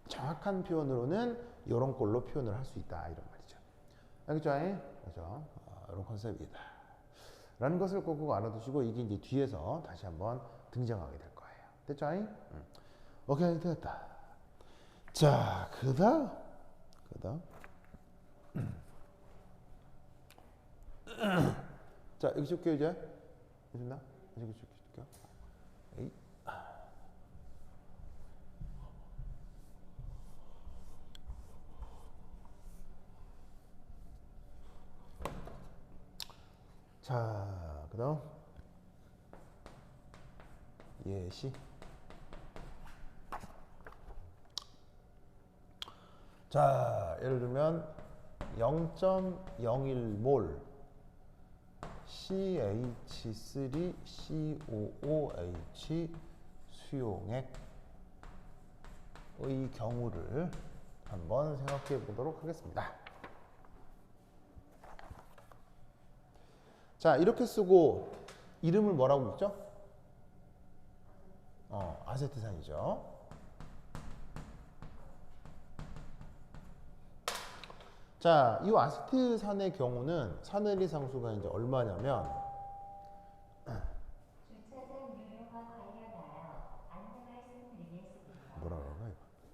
정확한 표현으로는 이런 걸로 표현을 할 수 있다 이런 말이죠. 알겠죠? 그렇죠? 이런 컨셉이다. 라는 것을 꼭 알아두시고 이게 이제 뒤에서 다시 한번 등장하게 될 거예요. 됐죠? 오케이, 됐다. 자, 그다음 자, 여기 줄게요 이제. 됐나? 여기 줄게요. 에이. 자, 그다음 예시. 자, 예를 들면 0.01몰 CH3COOH 수용액의 경우를 한번 생각해 보도록 하겠습니다. 자, 이렇게 쓰고 이름을 뭐라고 읽죠? 아세트산이죠. 자, 이 아세트산의 경우는 사내리 상수가 이제 얼마냐면 주차장 유료화 관련하여 안내 말씀드리겠습니다. 뭐라 그러나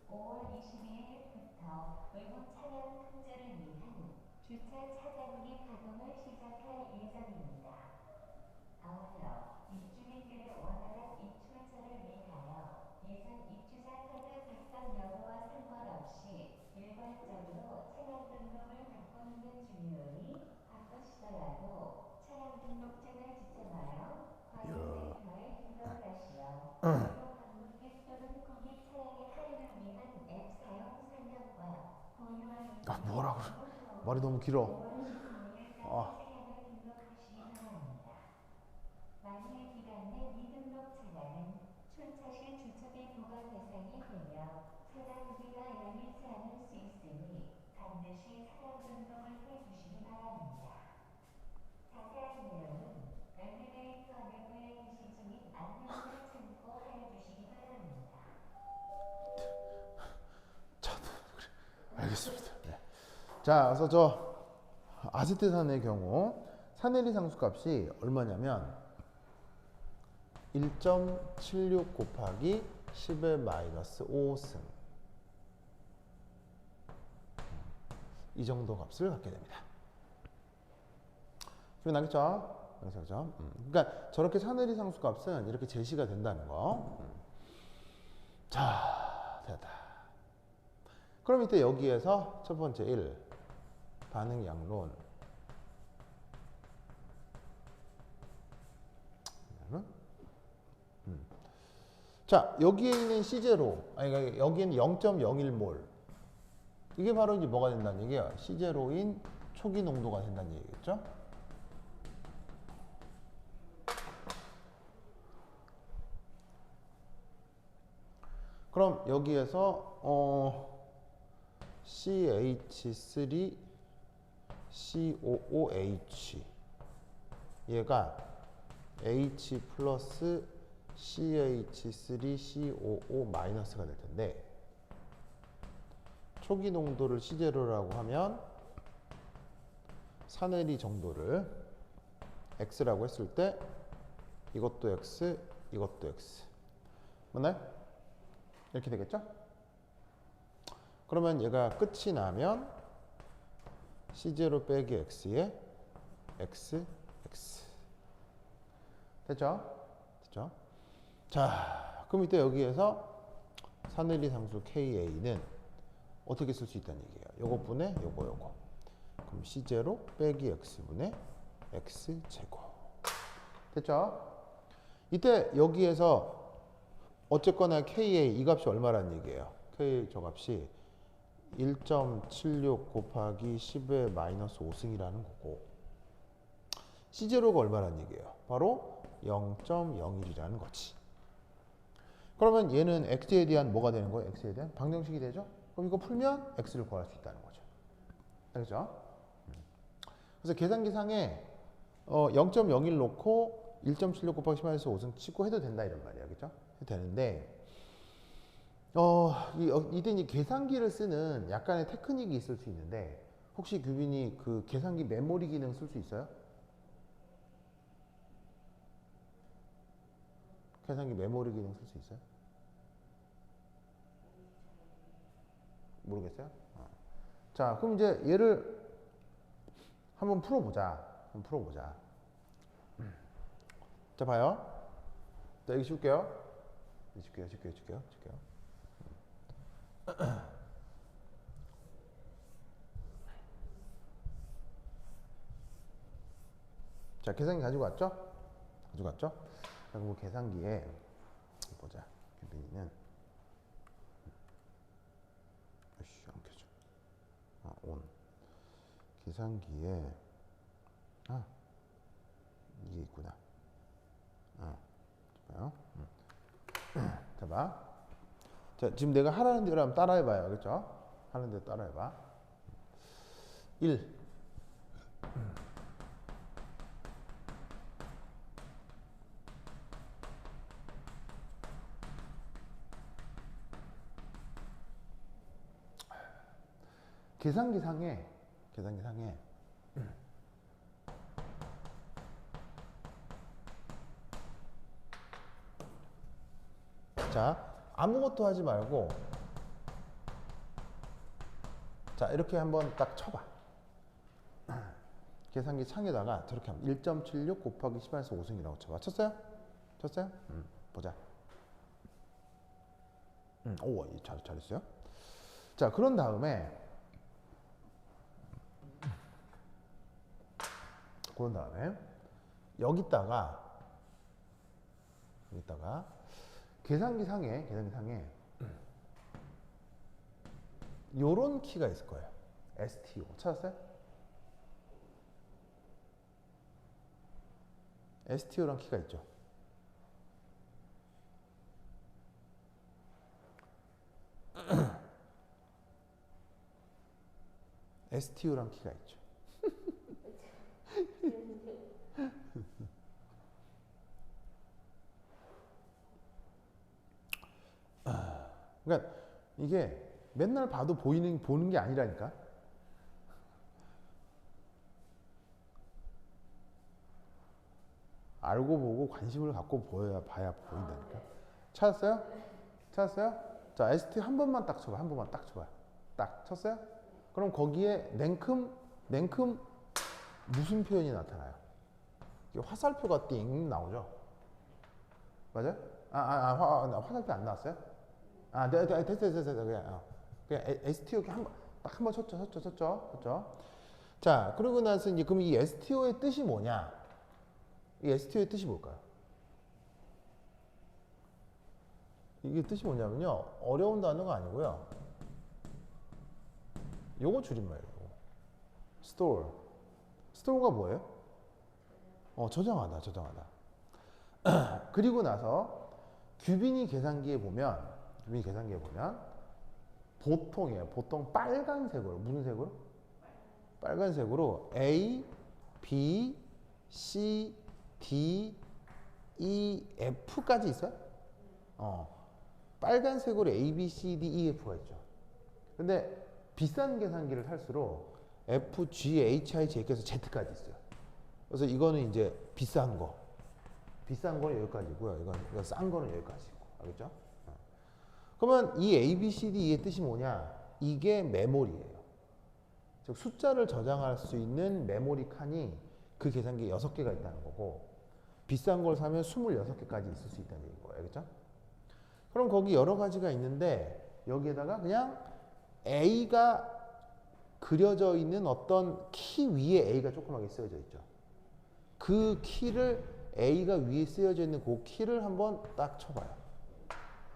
5월 22일부터 외부 차량 통제를 위한 주차 차단기 가동을 시작할 예정입니다. 아울러 입주민들의 원활한 입출처를 위하여 예전 입주자 카드 작성 여부와 상관없이 일괄적으로 차량 등록을 바꾸는 중요하니 바꾸시더라도 차량 등록증을 지참하여 관리센터에 등록하시어 도로 방문객 또는 고객 차량의 할인을 위한 앱 사용 설명과 보유한 뭐라 그래? 말이 너무 길어. 5월 15일까지 차량을 등록하시기 바랍니다. 만일 기간 내 미등록 차량은 출차 시 주차비 부과 대상이 되며 차량비가 열리지 않을 수 있으니 반드시 차량 등록을 해주시기 바랍니다. 자세한 내용은 엘리베이터 내부에 게시 중인 안내문을 참고하여 주시기 바랍니다. 알겠습니다. 네. 자, 그래서 저 아세트산의 경우 사내리 상수값이 얼마냐면 1.76 곱하기 10의 마이너스 5승 이 정도 값을 갖게 됩니다. 기억 나겠죠? 그렇죠? 그러니까 저렇게 사내리 상수값은 이렇게 제시가 된다는 거. 자, 됐다. 그럼 이때 여기에서 첫 번째 1 반응 양론 자, 여기에 있는 C0, 아니, 그러니까 여기는 0.01몰. 이게 바로 이제 뭐가 된다는 얘기예요? C0인 초기 농도가 된다는 얘기겠죠? 그럼 여기에서 CH3COOH 얘가 H 플러스 CH3COO 마이너스가 될 텐데 초기 농도를 C0라고 하면 사내리 정도를 X라고 했을 때 이것도 X, 이것도 X. 맞나요? 이렇게 되겠죠? 그러면 얘가 끝이 나면 C0 빼기 X에 X, X. 됐죠? 됐죠? 자, 그럼 이때 여기에서 사내리 상수 KA는 어떻게 쓸 수 있다는 얘기예요? 요거 분의 요거. 그럼 C0 빼기 X분의 X제곱. 됐죠? 이때 여기에서 어쨌거나 KA 이 값이 얼마라는 얘기예요? KA 저 값이 1.76 곱하기 10의 마이너스 5승이라는 거고 C0가 얼마라는 얘기예요? 바로 0.01이라는 거지. 그러면 얘는 X에 대한 뭐가 되는 거예요? X에 대한 방정식이 되죠? 그럼 이거 풀면 X를 구할 수 있다는 거죠. 알겠죠? 그래서 계산기상에 0.01 놓고 1.76 곱하기 10-5승 치고 해도 된다 이런 말이야. 그죠? 해도 되는데 이때 이제 계산기를 쓰는 약간의 테크닉이 있을 수 있는데 혹시 규빈이 그 계산기 메모리 기능 쓸 수 있어요? 계산기 메모리 기능 쓸 수 있어요? 모르겠어요? 자, 그럼 이제 얘를 한번 풀어보자. 자, 봐요. 자, 여기 쉴게요. 줄게요. 자, 계산기 가지고 왔죠? 자, 그럼 계산기에 보자. 규빈이는 안 켜져. 온. 계산기에 이게 있구나. 봐요. 자, 봐. 자, 지금 내가 하라는 대로 한번 따라해봐요. 그렇죠? 하는 대로 따라해봐. 1. 계산기상에 자, 아무것도 하지 말고 자, 이렇게 한번 딱 쳐봐. 계산기 창에다가 저렇게 하면 1.76 곱하기 10에서 5승이라고 쳐봐. 쳤어요? 보자. 오, 잘했어요. 자, 그런 다음에 여기다가 계산기 상에 요런 키가 있을 거예요. STO. 찾았어요? STO란 키가 있죠. STO란 키가 있죠. 그러니까 이게 맨날 봐도 보는 게 아니라니까. 알고 보고 관심을 갖고 봐야 보인다니까. 찾았어요? 자, ST 한 번만 딱 쳐봐. 딱 쳤어요? 그럼 거기에 냉큼 무슨 표현이 나타나요? 화살표가 띵 나오죠? 맞아요? 화살표 안 나왔어요? 됐어. 그냥, 그냥 STO 딱 한 번 쳤죠. 자, 그러고 나서 이제 그럼 이 STO의 뜻이 뭐냐? 이 STO의 뜻이 뭘까요? 이게 뜻이 뭐냐면요. 어려운 단어가 아니고요. 요거 줄임말이에요. store. store가 뭐예요? 저장하다. 그리고 나서 규빈이 계산기에 보면 보통 빨간색으로 무슨 색으로? 빨간색으로 A, B, C, D, E, F까지 있어요? 빨간색으로 A, B, C, D, E, F가 있죠. 근데 비싼 계산기를 살수록 F, G, H, I, J, K에서 Z까지 있어요. 그래서 이거는 이제 비싼 거는 여기까지고요. 이건 싼 거는 여기까지고. 알겠죠? 그러면 이 A, B, C, D, E의 뜻이 뭐냐? 이게 메모리예요. 즉 숫자를 저장할 수 있는 메모리 칸이 그 계산기에 6개가 있다는 거고, 비싼 걸 사면 26개까지 있을 수 있다는 얘기인 거예요. 알겠죠? 그럼 거기 여러 가지가 있는데 여기에다가 그냥 A가 그려져 있는 어떤 키 위에 A가 조그맣게 쓰여져 있죠. 그 키를 A가 위에 쓰여져 있는 그 키를 한번 딱 쳐봐요.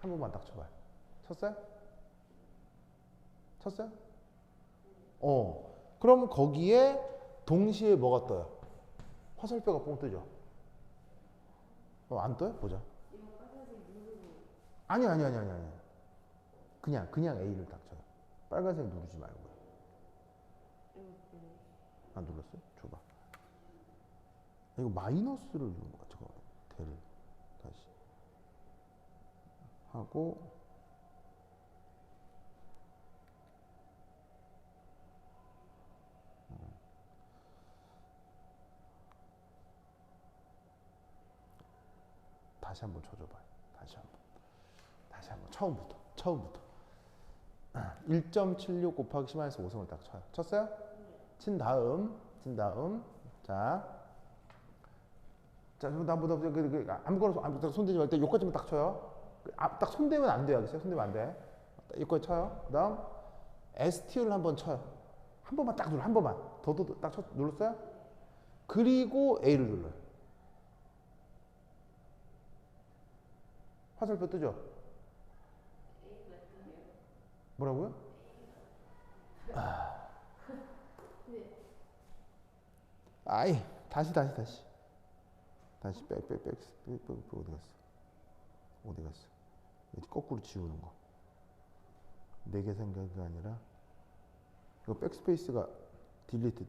한 번만 딱 쳐봐요. 쳤어요? 그럼 거기에 동시에 뭐가 떠요? 화살표가 뽕 뜨죠? 안 떠요? 보자. 아니. 그냥 A를 딱 쳐요. 빨간색 누르지 말고요. 안 눌렀어요? 줘봐. 이거 마이너스를 누른 거야. 잠깐만. 대를 다시 하고 다시 한번 쳐줘봐요. 다시 한번 처음부터 1.76 곱하기 10마이너스 5승을 딱 쳐요. 쳤어요? 친 다음 자, 나보다 아무거나 손대지 말 때 요까지만 딱 쳐요. 딱 손대면 안 돼요. 알겠어요? 손대면 안 돼. 요까지 쳐요. 그다음 ST를 한번 쳐요. 한 번만 딱 눌러. 한 번만 더도 딱 눌렀어요? 그리고 A를 눌러요. 화살표 뜨죠? 뭐라고요? 아이, 다시. 백, 어디 갔어? 거꾸로 지우는 거. 내 계산기가 아니라, 이거 백스페이스가 딜리트.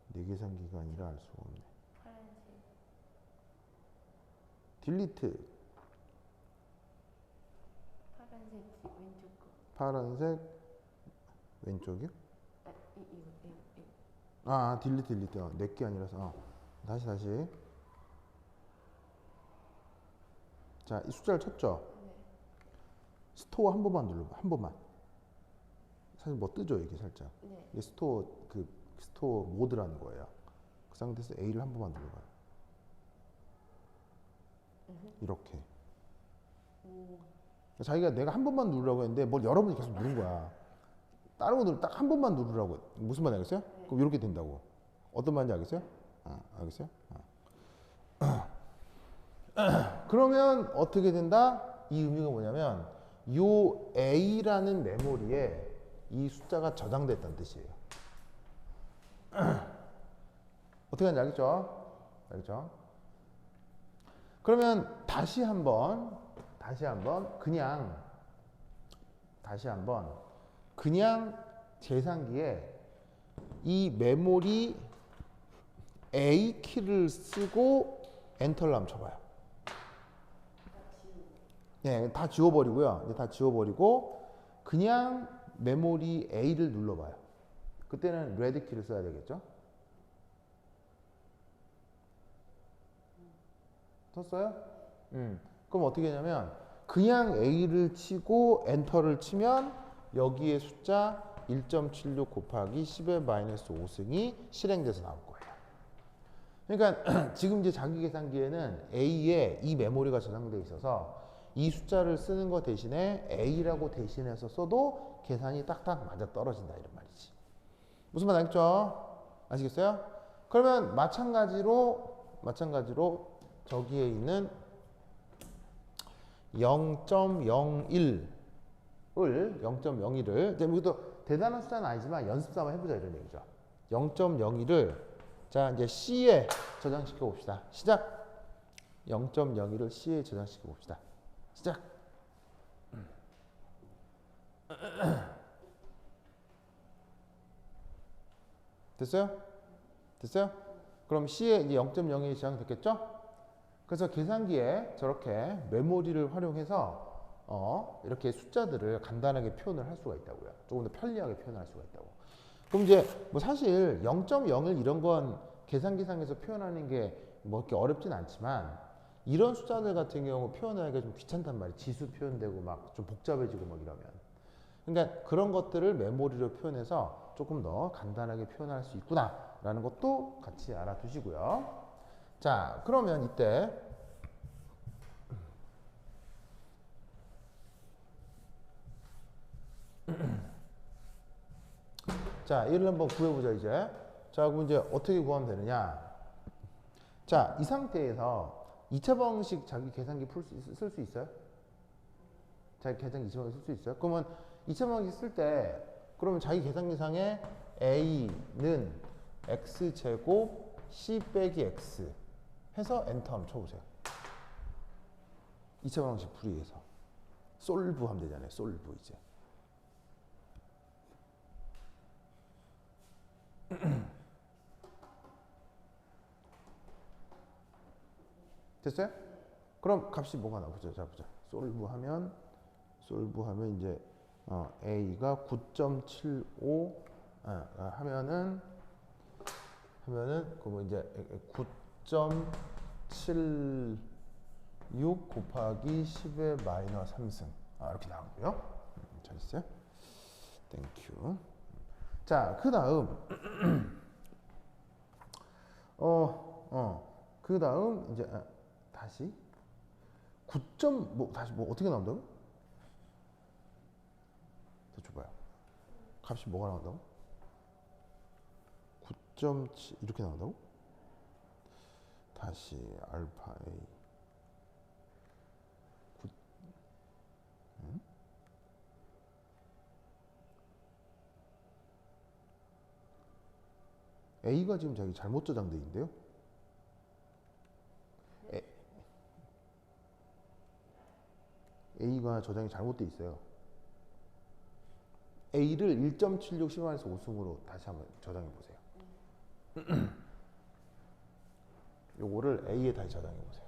내 계산기가 아니라 알 수가 없네. 딜리트. 파란색 왼쪽이요? 딜리트. 내게 아니라서. 다시. 자, 이 숫자를 쳤죠? 네. 스토어 한 번만 눌러봐. 한 번만. 사실 뭐 뜨죠, 이게 살짝. 네. 이게 스토어 모드라는 거예요. 그 상태에서 A를 한 번만 눌러봐요. 이렇게. 자기가 내가 한 번만 누르라고 했는데 뭘 여러 번 계속 누른 거야. 다른 거 누르 딱 한 번만 누르라고. 무슨 말인지 알겠어요? 네. 그럼 이렇게 된다고. 어떤 말인지 알겠어요? 알겠어요? 그러면 어떻게 된다? 이 의미가 뭐냐면 요 A라는 메모리에 이 숫자가 저장됐다는 뜻이에요. 어떻게 하는지 알겠죠? 그러면 다시 한번 그냥 계산기에 이 메모리 A 키를 쓰고 엔터를 한번 쳐봐요. 네, 다 지워버리고요. 다 지워버리고 그냥 메모리 A를 눌러봐요. 그때는 레드 키를 써야 되겠죠? 썼어요? 그럼 어떻게 하냐면 그냥 A를 치고 엔터를 치면 여기에 숫자 1.76 곱하기 10의 마이너스 5승이 실행돼서 나올 거예요. 그러니까 지금 이제 자기 계산기에는 A에 이 메모리가 저장되어 있어서 이 숫자를 쓰는 거 대신에 A라고 대신해서 써도 계산이 딱딱 맞아 떨어진다 이런 말이지. 무슨 말 알겠죠? 아시겠어요? 그러면 마찬가지로 저기에 있는 0.01을 이것도 대단한 숫자는 아니지만 연습 삼아 해보자 이런 얘기죠. 0.01을 자 이제 C에 저장시켜 봅시다. 시작. 0.01을 C에 저장시켜 봅시다. 시작. 됐어요? 됐어요? 그럼 C에 이제 0.01이 저장됐겠죠? 그래서 계산기에 저렇게 메모리를 활용해서 이렇게 숫자들을 간단하게 표현을 할 수가 있다고요. 조금 더 편리하게 표현할 수가 있다고. 그럼 이제 뭐 사실 0.01 이런 건 계산기상에서 표현하는 게 뭐 이렇게 어렵진 않지만 이런 숫자들 같은 경우 표현하기가 좀 귀찮단 말이에요. 지수 표현되고 막 좀 복잡해지고 막 이러면. 그러니까 그런 것들을 메모리로 표현해서 조금 더 간단하게 표현할 수 있구나라는 것도 같이 알아두시고요. 자, 그러면 이때 자, 얘를 한번 구해보자 이제. 자, 그럼 이제 어떻게 구하면 되느냐? 자, 이 상태에서 2차 방식 자기 계산기 쓸 수 있어요? 자기 계산기 2차 방식 쓸 수 있어요? 그러면 2차 방식 쓸 때 그러면 자기 계산기상에 A는 X제곱 C 빼기 X 해서 엔터 한번 쳐보세요. 2차 방식 풀이해서 솔브 하면 되잖아요. 솔브 이제. 됐어요? 그럼 값이 뭐가 나오죠? 자 보자. 솔브 하면 이제 A가 9.75 하면은 그러면 이제 9.76 곱하기 10의 마이너스 3승 이렇게 나오고요. 잘 있어요? 땡큐. 자, 그 다음 그 다음 이제 다시 9점 다시 어떻게 나온다고? 더 줘봐요. 값이 뭐가 나온다고? 9.7 이렇게 나온다고? 다시 알파 A 9 A가 지금 자기 잘못 저장돼 있는데요? A가 저장이 잘못돼 있어요. A를 1.76 10만에서 5승으로 다시 한번 저장해 보세요. 요거를 A에 다시 저장해 보세요.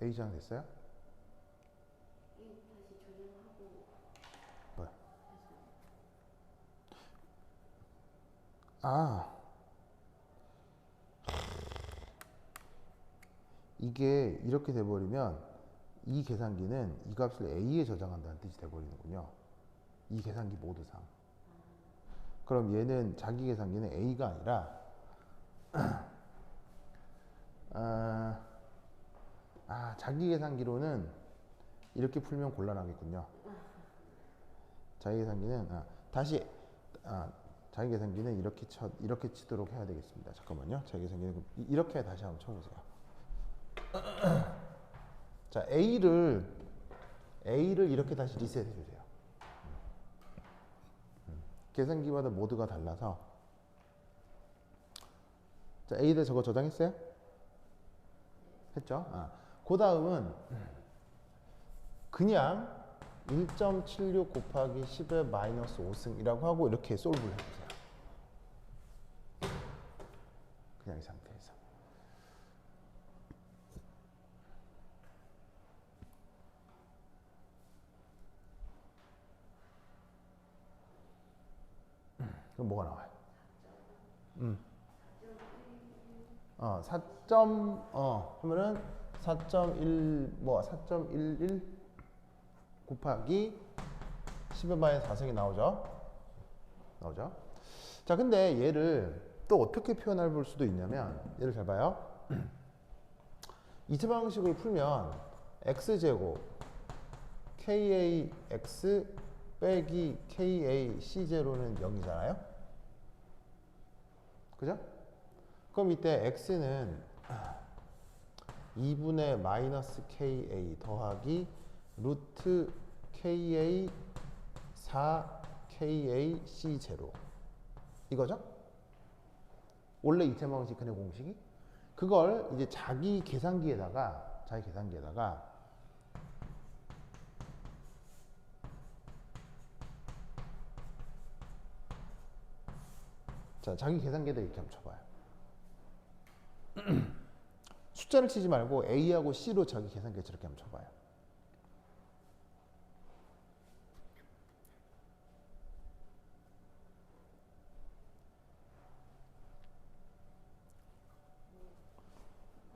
A 저장 됐어요? 다시 조정하고 뭐야? 아, 이게 이렇게 돼버리면 이 계산기는 이 값을 A에 저장한다는 뜻이 돼버리는군요. 이 계산기 모드상. 그럼 얘는 자기 계산기는 A가 아니라 자기 계산기로는 이렇게 풀면 곤란하겠군요. 자기 계산기는 다시 자기 계산기는 이렇게 치도록 해야 되겠습니다. 잠깐만요. 자기 계산기는 이렇게 다시 한번 쳐보세요. 자, A를 이렇게 다시 리셋해 주세요. 계산기마다 모드가 달라서. 자, A를 저거 저장했어요? 했죠? 그 다음은 그냥 1.76 곱하기 10의 마이너스 5승이라고 하고 이렇게 솔브를 해보세요. 그냥 이 상태에서. 그럼 뭐가 나와요? 하면은 4.1 뭐 4.11 곱하기 10의 마이너스 4승이 나오죠. 자, 근데 얘를 또 어떻게 표현해 볼 수도 있냐면, 얘를 잘 봐요. 2차 방식을 풀면 x제곱 kax 빼기 kac제로는 0이잖아요. 그죠? 그럼 이때 x는 2분의 마이너스 ka 더하기 루트 ka 4 kac 제로 이거죠? 원래 2차 방식의 공식이 그걸 이제 자기 계산기에다가 자, 자기 계산기에다 이렇게 한번 쳐봐요. 숫자를 치지 말고 A하고 C로 자기 계산기에 저렇게 한번 쳐봐요.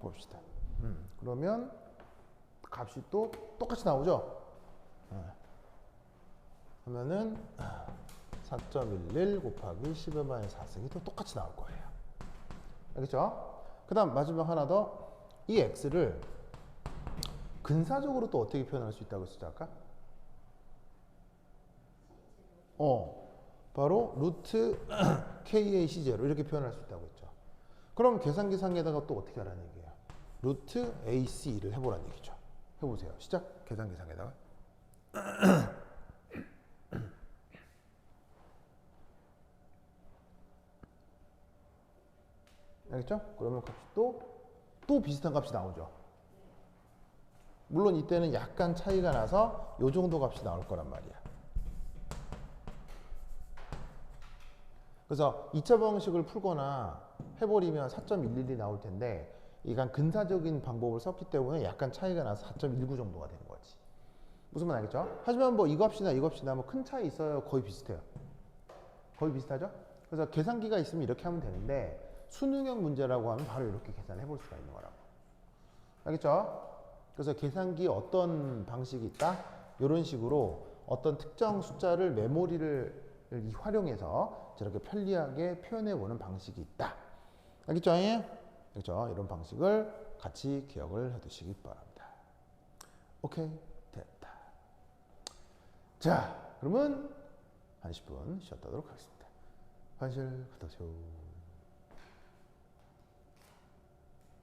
봅시다. 그러면 값이 또 똑같이 나오죠? 그러면은 4.11 곱하기 10의 마이너스 4승이 또 똑같이 나올 거예요. 알겠죠? 그 다음 마지막 하나 더. 이 x를 근사적으로 또 어떻게 표현할 수 있다고 했었죠 아까? 바로 루트 KAC제로 이렇게 표현할 수 있다고 했죠. 그럼 계산기상에다가 또 어떻게 하라는 얘기예요? 루트 AC를 해보라는 얘기죠. 해보세요. 시작. 계산기상에다가. 알겠죠? 그러면 값이 또 비슷한 값이 나오죠. 물론 이때는 약간 차이가 나서 요 정도 값이 나올 거란 말이야. 그래서 2차 방식을 풀거나 해버리면 4.11이 나올 텐데 이간 근사적인 방법을 썼기 때문에 약간 차이가 나서 4.19 정도가 되는 거지. 무슨 말 알겠죠? 하지만 뭐 이 값이나 이 값이나 뭐 큰 차이 있어요? 거의 비슷해요. 거의 비슷하죠? 그래서 계산기가 있으면 이렇게 하면 되는데 수능형 문제라고 하면 바로 이렇게 계산해 볼 수가 있는 거라고. 알겠죠? 그래서 계산기 어떤 방식이 있다? 이런 식으로 어떤 특정 숫자를 메모리를 활용해서 저렇게 편리하게 표현해 보는 방식이 있다. 알겠죠? 알겠죠? 이런 방식을 같이 기억을 해 두시기 바랍니다. 오케이, 됐다. 자, 그러면 한 10분 쉬었다 하도록 하겠습니다. 관실 받으세요.